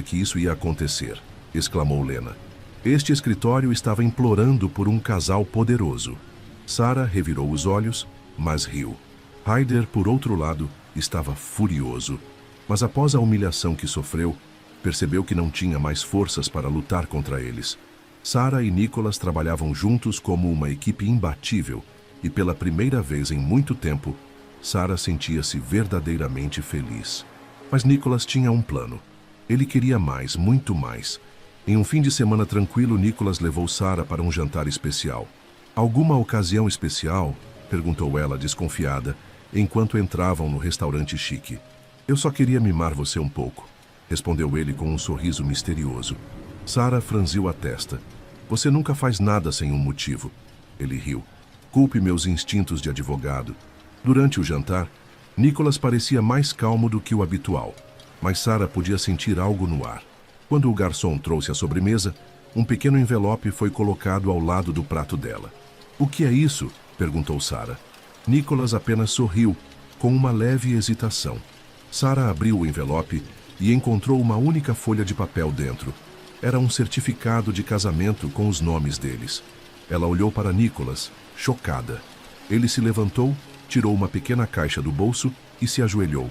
que isso ia acontecer, exclamou Lena. Este escritório estava implorando por um casal poderoso. Sarah revirou os olhos, mas riu. Ryder, por outro lado, estava furioso. Mas após a humilhação que sofreu, percebeu que não tinha mais forças para lutar contra eles. Sarah e Nicholas trabalhavam juntos como uma equipe imbatível, e pela primeira vez em muito tempo, Sarah sentia-se verdadeiramente feliz. Mas Nicholas tinha um plano. Ele queria mais, muito mais. Em um fim de semana tranquilo, Nicholas levou Sarah para um jantar especial. Alguma ocasião especial? Perguntou ela, desconfiada, enquanto entravam no restaurante chique. Eu só queria mimar você um pouco, respondeu ele com um sorriso misterioso. Sarah franziu a testa. Você nunca faz nada sem um motivo. Ele riu. Culpe meus instintos de advogado. Durante o jantar, Nicholas parecia mais calmo do que o habitual, mas Sarah podia sentir algo no ar. Quando o garçom trouxe a sobremesa, um pequeno envelope foi colocado ao lado do prato dela. O que é isso? Perguntou Sarah. Nicholas apenas sorriu, com uma leve hesitação. Sarah abriu o envelope e encontrou uma única folha de papel dentro. Era um certificado de casamento com os nomes deles. Ela olhou para Nicholas, chocada. Ele se levantou, tirou uma pequena caixa do bolso e se ajoelhou.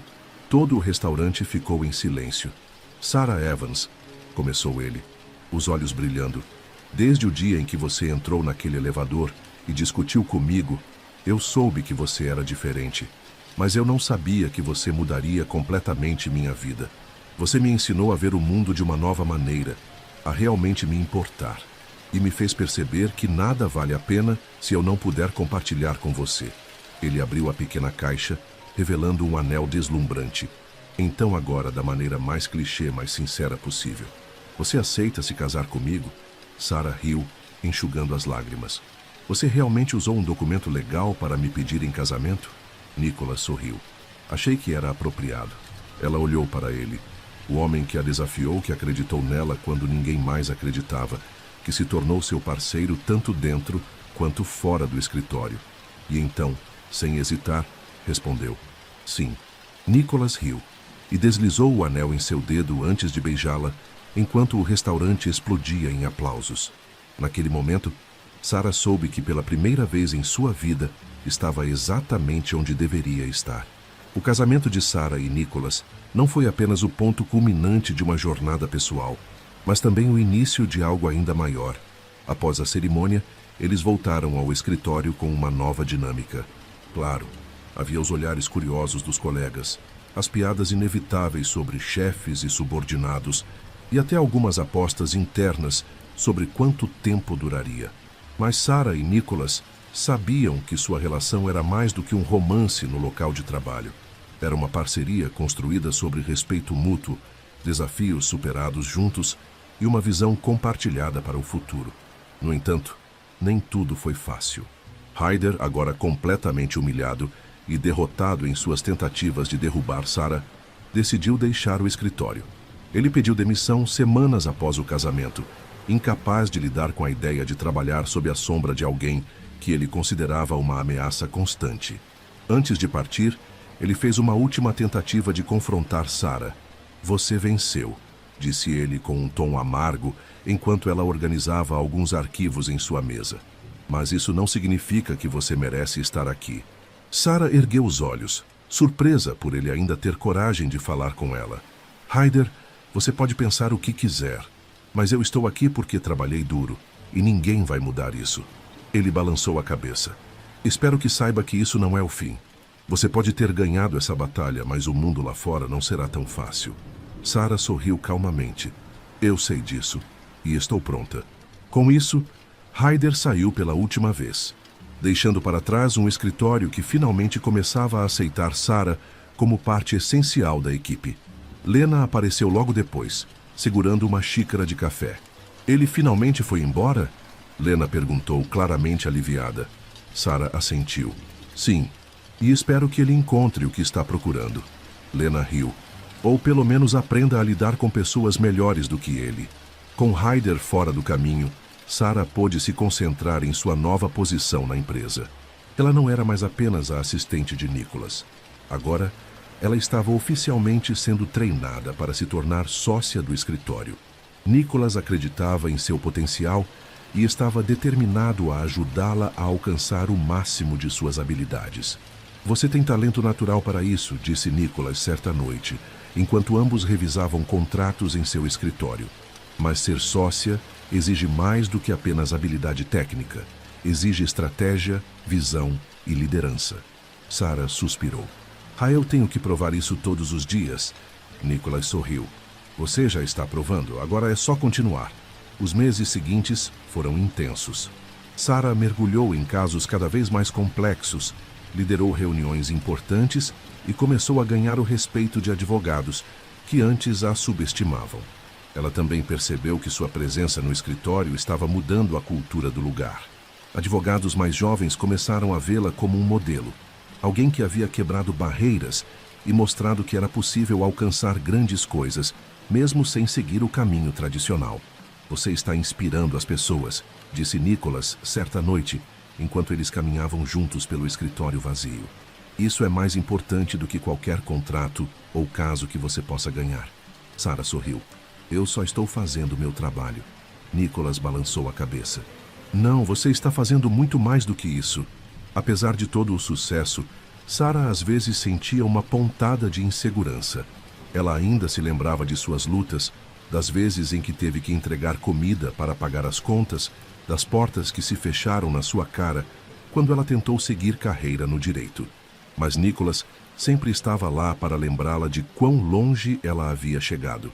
Todo o restaurante ficou em silêncio. Sarah Evans, começou ele, os olhos brilhando. Desde o dia em que você entrou naquele elevador e discutiu comigo, eu soube que você era diferente. Mas eu não sabia que você mudaria completamente minha vida. Você me ensinou a ver o mundo de uma nova maneira, a realmente me importar. E me fez perceber que nada vale a pena se eu não puder compartilhar com você. Ele abriu a pequena caixa, revelando um anel deslumbrante. Então agora, da maneira mais clichê, mais sincera possível. Você aceita se casar comigo? Sarah riu, enxugando as lágrimas. Você realmente usou um documento legal para me pedir em casamento? Nicholas sorriu. Achei que era apropriado. Ela olhou para ele. O homem que a desafiou, que acreditou nela quando ninguém mais acreditava, que se tornou seu parceiro tanto dentro quanto fora do escritório. E então, sem hesitar, respondeu. Sim. Nicholas riu e deslizou o anel em seu dedo antes de beijá-la, enquanto o restaurante explodia em aplausos. Naquele momento, Sarah soube que pela primeira vez em sua vida estava exatamente onde deveria estar. O casamento de Sarah e Nicholas não foi apenas o ponto culminante de uma jornada pessoal, mas também o início de algo ainda maior. Após a cerimônia, eles voltaram ao escritório com uma nova dinâmica. Claro, Havia os olhares curiosos dos colegas, as piadas inevitáveis sobre chefes e subordinados e até algumas apostas internas sobre quanto tempo duraria. Mas Sarah e Nicholas sabiam que sua relação era mais do que um romance no local de trabalho. Era uma parceria construída sobre respeito mútuo, desafios superados juntos e uma visão compartilhada para o futuro. No entanto, nem tudo foi fácil. Ryder, agora completamente humilhado e derrotado em suas tentativas de derrubar Sarah, decidiu deixar o escritório. Ele pediu demissão semanas após o casamento, incapaz de lidar com a ideia de trabalhar sob a sombra de alguém que ele considerava uma ameaça constante. Antes de partir, ele fez uma última tentativa de confrontar Sarah. "Você venceu", disse ele com um tom amargo enquanto ela organizava alguns arquivos em sua mesa. "Mas isso não significa que você merece estar aqui." Sarah ergueu os olhos, surpresa por ele ainda ter coragem de falar com ela. "Ryder, você pode pensar o que quiser, mas eu estou aqui porque trabalhei duro, e ninguém vai mudar isso." Ele balançou a cabeça. "Espero que saiba que isso não é o fim. Você pode ter ganhado essa batalha, mas o mundo lá fora não será tão fácil." Sarah sorriu calmamente. "Eu sei disso, e estou pronta." Com isso, Ryder saiu pela última vez, deixando para trás um escritório que finalmente começava a aceitar Sarah como parte essencial da equipe. Lena apareceu logo depois, segurando uma xícara de café. "Ele finalmente foi embora?" Lena perguntou, claramente aliviada. Sarah assentiu. "Sim, e espero que ele encontre o que está procurando." Lena riu. "Ou pelo menos aprenda a lidar com pessoas melhores do que ele." Com Ryder fora do caminho, Sarah pôde se concentrar em sua nova posição na empresa. Ela não era mais apenas a assistente de Nicholas. Agora, ela estava oficialmente sendo treinada para se tornar sócia do escritório. Nicholas acreditava em seu potencial e estava determinado a ajudá-la a alcançar o máximo de suas habilidades. "Você tem talento natural para isso", disse Nicholas certa noite, enquanto ambos revisavam contratos em seu escritório. "Mas ser sócia exige mais do que apenas habilidade técnica. Exige estratégia, visão e liderança." Sarah suspirou. "Eu tenho que provar isso todos os dias." Nicholas sorriu. "Você já está provando, agora é só continuar." Os meses seguintes foram intensos. Sarah mergulhou em casos cada vez mais complexos, liderou reuniões importantes e começou a ganhar o respeito de advogados que antes a subestimavam. Ela também percebeu que sua presença no escritório estava mudando a cultura do lugar. Advogados mais jovens começaram a vê-la como um modelo, alguém que havia quebrado barreiras e mostrado que era possível alcançar grandes coisas, mesmo sem seguir o caminho tradicional. "Você está inspirando as pessoas", disse Nicholas certa noite, enquanto eles caminhavam juntos pelo escritório vazio. "Isso é mais importante do que qualquer contrato ou caso que você possa ganhar." Sarah sorriu. "Eu só estou fazendo meu trabalho." Nicholas balançou a cabeça. "Não, você está fazendo muito mais do que isso." Apesar de todo o sucesso, Sarah às vezes sentia uma pontada de insegurança. Ela ainda se lembrava de suas lutas, das vezes em que teve que entregar comida para pagar as contas, das portas que se fecharam na sua cara quando ela tentou seguir carreira no direito. Mas Nicholas sempre estava lá para lembrá-la de quão longe ela havia chegado.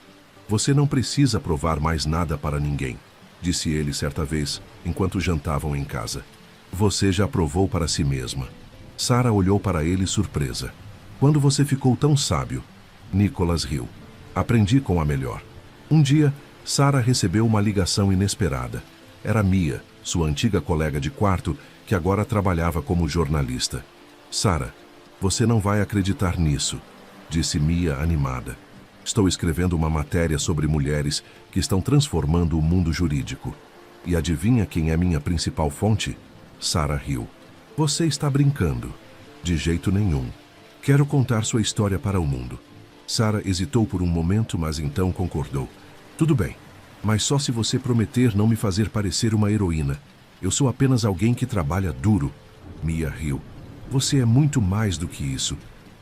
"Você não precisa provar mais nada para ninguém", disse ele certa vez, enquanto jantavam em casa. "Você já provou para si mesma." Sarah olhou para ele surpresa. "Quando você ficou tão sábio?" Nicholas riu. "Aprendi com a melhor." Um dia, Sarah recebeu uma ligação inesperada. Era Mia, sua antiga colega de quarto, que agora trabalhava como jornalista. "Sarah, você não vai acreditar nisso", disse Mia animada. "Estou escrevendo uma matéria sobre mulheres que estão transformando o mundo jurídico. E adivinha quem é minha principal fonte?" Sarah riu. "Você está brincando." "De jeito nenhum. Quero contar sua história para o mundo." Sarah hesitou por um momento, mas então concordou. "Tudo bem, mas só se você prometer não me fazer parecer uma heroína. Eu sou apenas alguém que trabalha duro." Mia riu. "Você é muito mais do que isso,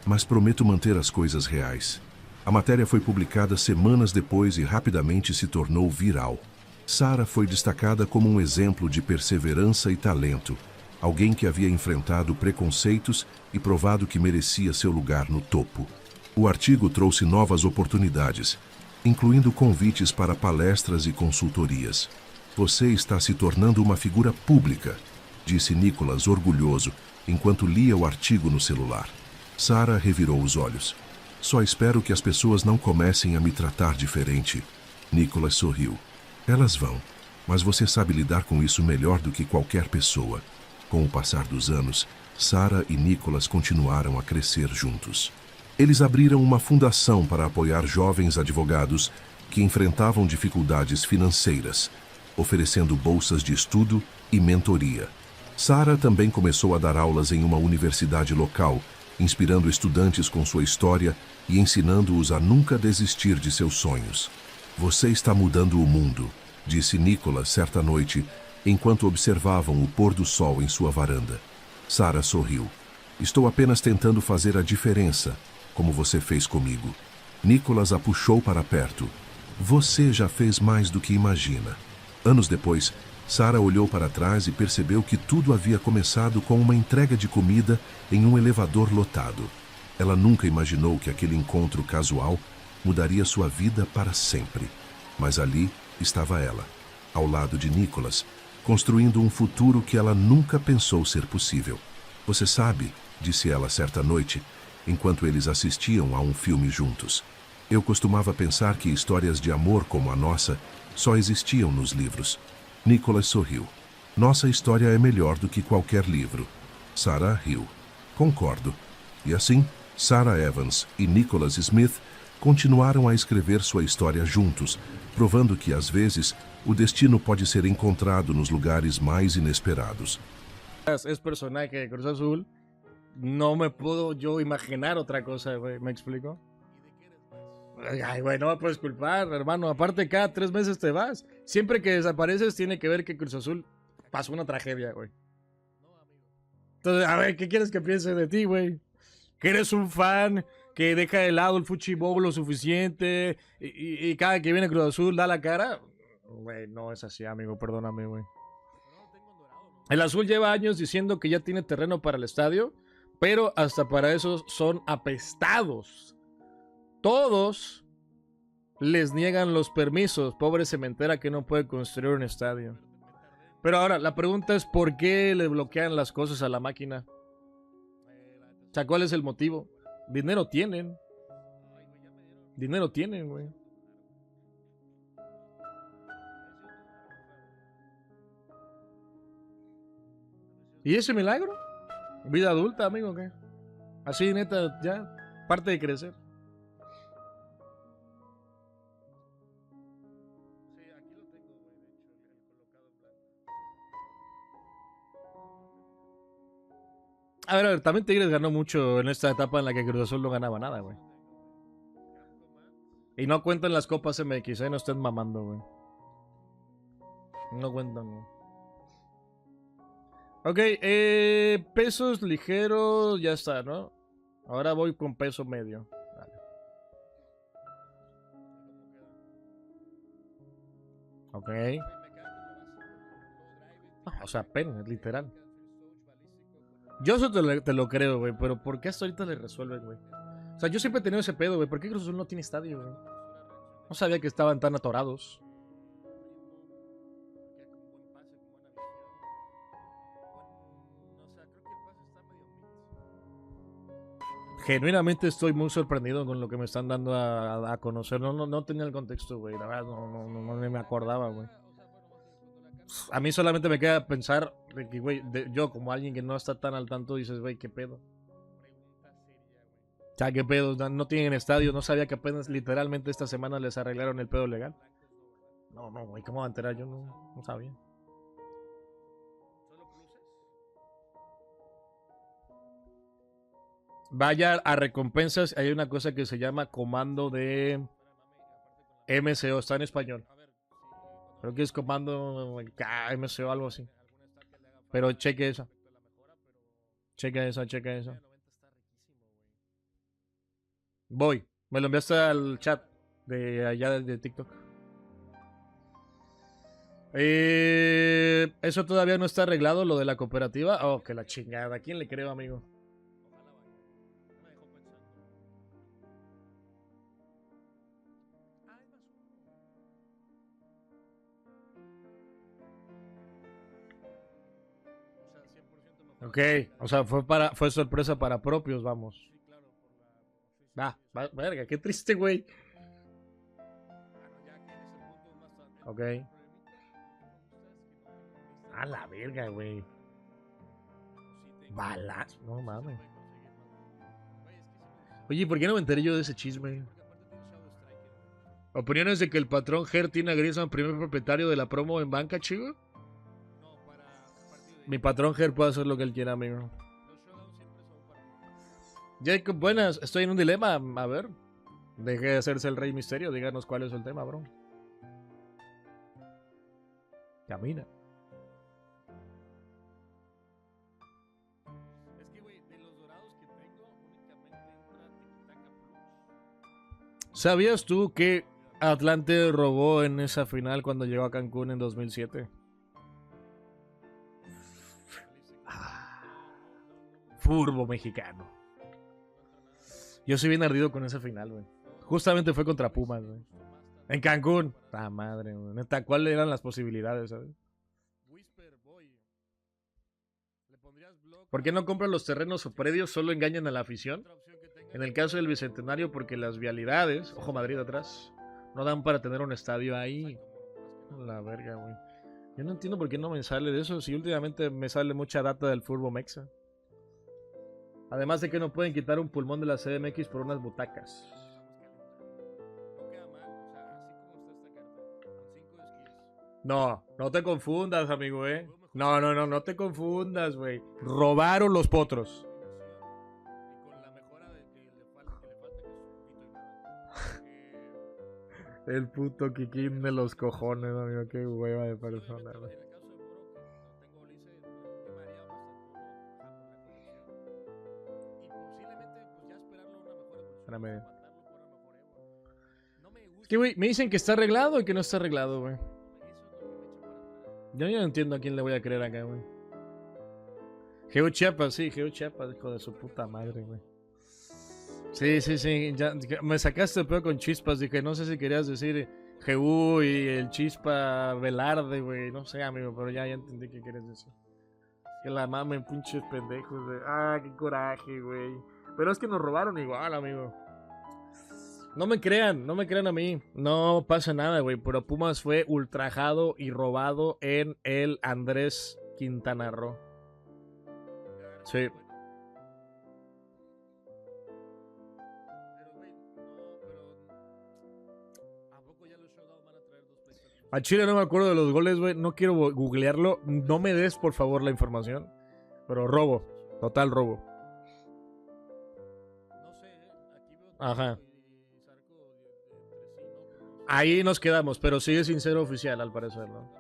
mas prometo manter as coisas reais." A matéria foi publicada semanas depois e rapidamente se tornou viral. Sarah foi destacada como um exemplo de perseverança e talento, alguém que havia enfrentado preconceitos e provado que merecia seu lugar no topo. O artigo trouxe novas oportunidades, incluindo convites para palestras e consultorias. Você está se tornando uma figura pública, disse Nicholas orgulhoso, enquanto lia o artigo no celular. Sarah revirou os olhos. Só espero que as pessoas não comecem a me tratar diferente. Nicholas sorriu. Elas vão, mas você sabe lidar com isso melhor do que qualquer pessoa. Com o passar dos anos, Sarah e Nicholas continuaram a crescer juntos. Eles abriram uma fundação para apoiar jovens advogados que enfrentavam dificuldades financeiras, oferecendo bolsas de estudo e mentoria. Sarah também começou a dar aulas em uma universidade local, inspirando estudantes com sua história e ensinando-os a nunca desistir de seus sonhos. Você está mudando o mundo, disse Nicholas certa noite, enquanto observavam o pôr do sol em sua varanda. Sarah sorriu. Estou apenas tentando fazer a diferença, como você fez comigo. Nicholas a puxou para perto. Você já fez mais do que imagina. Anos depois, Sarah olhou para trás e percebeu que tudo havia começado com uma entrega de comida em um elevador lotado. Ela nunca imaginou que aquele encontro casual mudaria sua vida para sempre. Mas ali estava ela, ao lado de Nicholas, construindo um futuro que ela nunca pensou ser possível. Você sabe, disse ela certa noite, enquanto eles assistiam a um filme juntos. Eu costumava pensar que histórias de amor como a nossa só existiam nos livros. Nicholas sorriu. Nossa história é melhor do que qualquer livro. Sarah riu. Concordo. E assim, Sarah Evans e Nicholas Smith continuaram a escrever sua história juntos, provando que, às vezes, o destino pode ser encontrado nos lugares mais inesperados. Es personaje de Cruz Azul, no me puedo yo imaginar otra cosa, güey. ¿Me explico? Ay, güey, no me puedes culpar, hermano. Aparte, cada 3 meses te vas. Siempre que desapareces, tiene que ver que Cruz Azul pasó una tragedia, güey. Entonces, a ver, ¿qué quieres que piense de ti, güey? Que eres un fan que deja de lado el fútbol lo suficiente y cada que viene Cruz Azul da la cara. Güey, no es así, amigo, perdóname, güey. El Azul lleva años diciendo que ya tiene terreno para el estadio, pero hasta para eso son apestados. Todos les niegan los permisos. Pobre cementera que no puede construir un estadio. Pero ahora, la pregunta es ¿por qué le bloquean las cosas a la máquina? O sea, ¿cuál es el motivo? Dinero tienen. Dinero tienen, güey. ¿Y ese milagro? Vida adulta, amigo, ¿qué? Así, neta, ya, parte de crecer. A ver, también Tigres ganó mucho en esta etapa en la que Cruz Azul no ganaba nada, güey. Y no cuentan las copas MX, no estén mamando, güey. No cuentan, güey. Ok, pesos ligeros, ya está, ¿no? Ahora voy con peso medio. Vale. Ok. O sea, apenas, literal. Yo eso te lo creo, güey, pero ¿por qué hasta ahorita le resuelven, güey? O sea, yo siempre he tenido ese pedo, güey. ¿Por qué Cruz Azul no tiene estadio, güey? No sabía que estaban tan atorados. Genuinamente estoy muy sorprendido con lo que me están dando a conocer. No tenía el contexto, güey. La verdad, no me acordaba, güey. A mí solamente me queda pensar de que, güey, yo como alguien que no está tan al tanto, dices, güey, ¿qué pedo? O sea, ¿qué pedo? No tienen estadio. No sabía que apenas literalmente esta semana les arreglaron el pedo legal. No, güey, ¿cómo va a enterar? Yo no sabía. Vaya a recompensas, hay una cosa que se llama comando de MCO, está en español. Creo que es comando MCO, algo así. Pero cheque esa. Checa esa. Voy. Me lo enviaste al chat de allá de TikTok. Eso todavía no está arreglado, lo de la cooperativa. Oh, que la chingada. ¿A quién le creo, amigo? Ok, o sea, fue sorpresa para propios, vamos. Verga, qué triste, güey. Ok. A la verga, güey. Balas, no mames. Oye, ¿por qué no me enteré yo de ese chisme? ¿Opiniones de que el patrón Ger tiene a Griezmann primer propietario de la promo en banca, chico? Mi patrón Ger puede hacer lo que él quiera, amigo. Jacob, buenas. Estoy en un dilema. A ver. Deje de hacerse el rey misterio. Díganos cuál es el tema, bro. Camina. ¿Sabías tú que Atlante robó en esa final cuando llegó a Cancún en 2007? Furbo mexicano. Yo soy bien ardido con esa final, güey. Justamente fue contra Pumas, güey. En Cancún. Ah, madre, güey. Neta, ¿cuáles eran las posibilidades, sabes? ¿Por qué no compran los terrenos o predios? Solo engañan a la afición. En el caso del Bicentenario, porque las vialidades, ojo Madrid atrás, no dan para tener un estadio ahí. La verga, güey. Yo no entiendo por qué no me sale de eso. Si últimamente me sale mucha data del fútbol mexa. Además de que no pueden quitar un pulmón de la CDMX por unas butacas. No, no te confundas, amigo, No te confundas, güey. Robaron los potros. El puto Kikín de los cojones, amigo. Qué hueva de persona, güey. Espérame. Es que, güey, me dicen que está arreglado y que no está arreglado, güey. Yo no entiendo a quién le voy a creer acá, güey. Geo Chiapas, sí, Geo Chiapas, hijo de su puta madre, güey. Sí, ya, me sacaste el pedo con Chispas, dije, no sé si querías decir Geu y el Chispa Velarde, güey, no sé, amigo, pero ya entendí qué quieres decir. Que la mamen, pinches pendejos, güey. Ah, qué coraje, güey. Pero es que nos robaron igual, amigo. No me crean a mí. No pasa nada, güey. Pero Pumas fue ultrajado y robado en el Andrés Quintana Roo. Sí. A Chile no me acuerdo de los goles, güey. No quiero googlearlo. No me des, por favor, la información. Pero robo. Total robo. Ajá. Ahí nos quedamos, pero sigue sin ser oficial, al parecer, ¿no?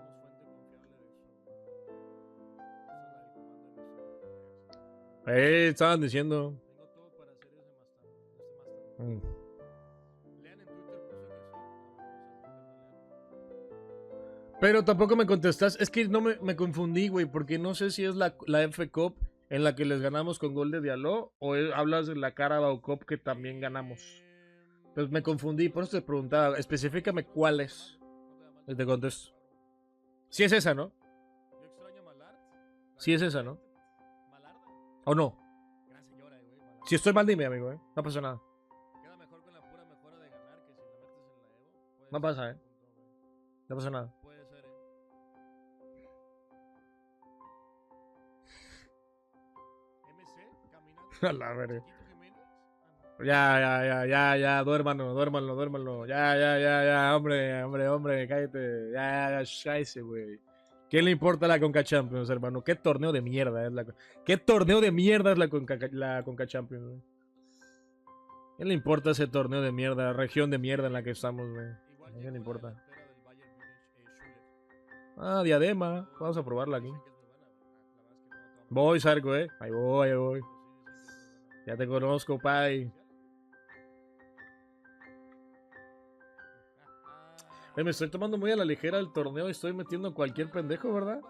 Estaban diciendo. Pero tampoco me contestas. Es que no me confundí, güey, porque no sé si es la F Cup en la que les ganamos con gol de Diallo o hablas de la Carabao Cup que también ganamos. Pues me confundí, por eso te preguntaba. Específicame cuál es. Y te contesto. Sí es esa, ¿no? Sí es esa, ¿no? ¿O no? Si estoy mal, dime, amigo, ¿eh? No pasa nada. No pasa, ¿eh? No pasa nada. A la verga. Ya, duérmanlo. Ya, hombre, cállate. Ya, cállese, güey. ¿Qué le importa la Conca Champions, hermano? ¿Qué torneo de mierda es la ¿Qué torneo de mierda es la Conca Champions, güey? ¿Qué le importa ese torneo de mierda, la región de mierda en la que estamos, güey? ¿Qué le importa? Ah, Diadema. Vamos a probarla aquí. Voy, Sarco, Ahí voy. Ya te conozco, pai. Me estoy tomando muy a la ligera el torneo y estoy metiendo cualquier pendejo, ¿verdad?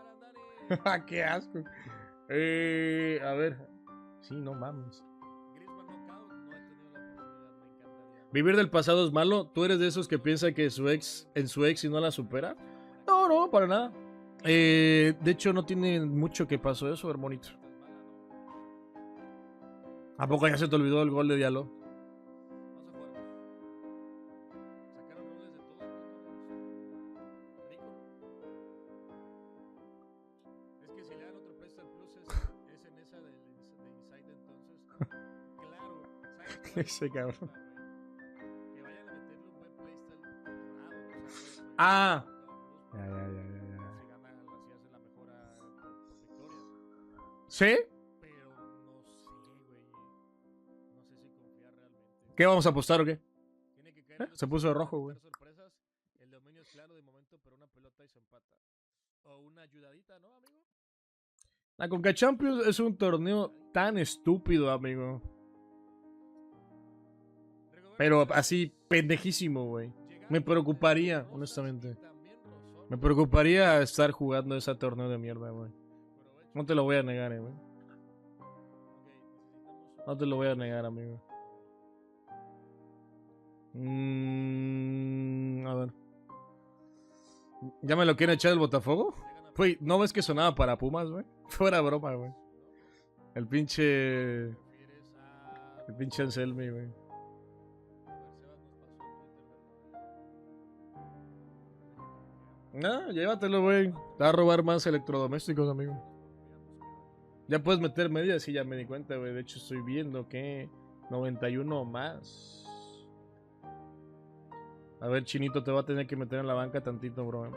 ¡Qué asco! A ver. Sí, no mames. ¿Vivir del pasado es malo? ¿Tú eres de esos que piensa que en su ex y no la supera? No, no, para nada. De hecho, no tiene mucho que pasó eso, hermanito. ¿A poco ya se te olvidó el gol de Diallo? Ese cabrón. Ah. Ya. ¿Sí? ¿Qué vamos a apostar o qué? Se puso de rojo, güey. El dominio es claro de momento, pero una pelota y se empata. O una ayudadita, ¿no, amigo? La Conca Champions es un torneo tan estúpido, amigo. Pero así, pendejísimo, güey. Me preocuparía, honestamente. Me preocuparía estar jugando ese torneo de mierda, güey. No te lo voy a negar, güey. No te lo voy a negar, amigo. A ver. ¿Ya me lo quieren echar el Botafogo? Güey, ¿no ves que sonaba para Pumas, güey? Fuera broma, güey. El pinche... El pinche Anselmi, güey. No, llévatelo, güey. Te va a robar más electrodomésticos, amigo. Ya puedes meter medias, sí, ya me di cuenta, güey. De hecho, estoy viendo que 91 más. A ver, Chinito, te va a tener que meter en la banca tantito, bro.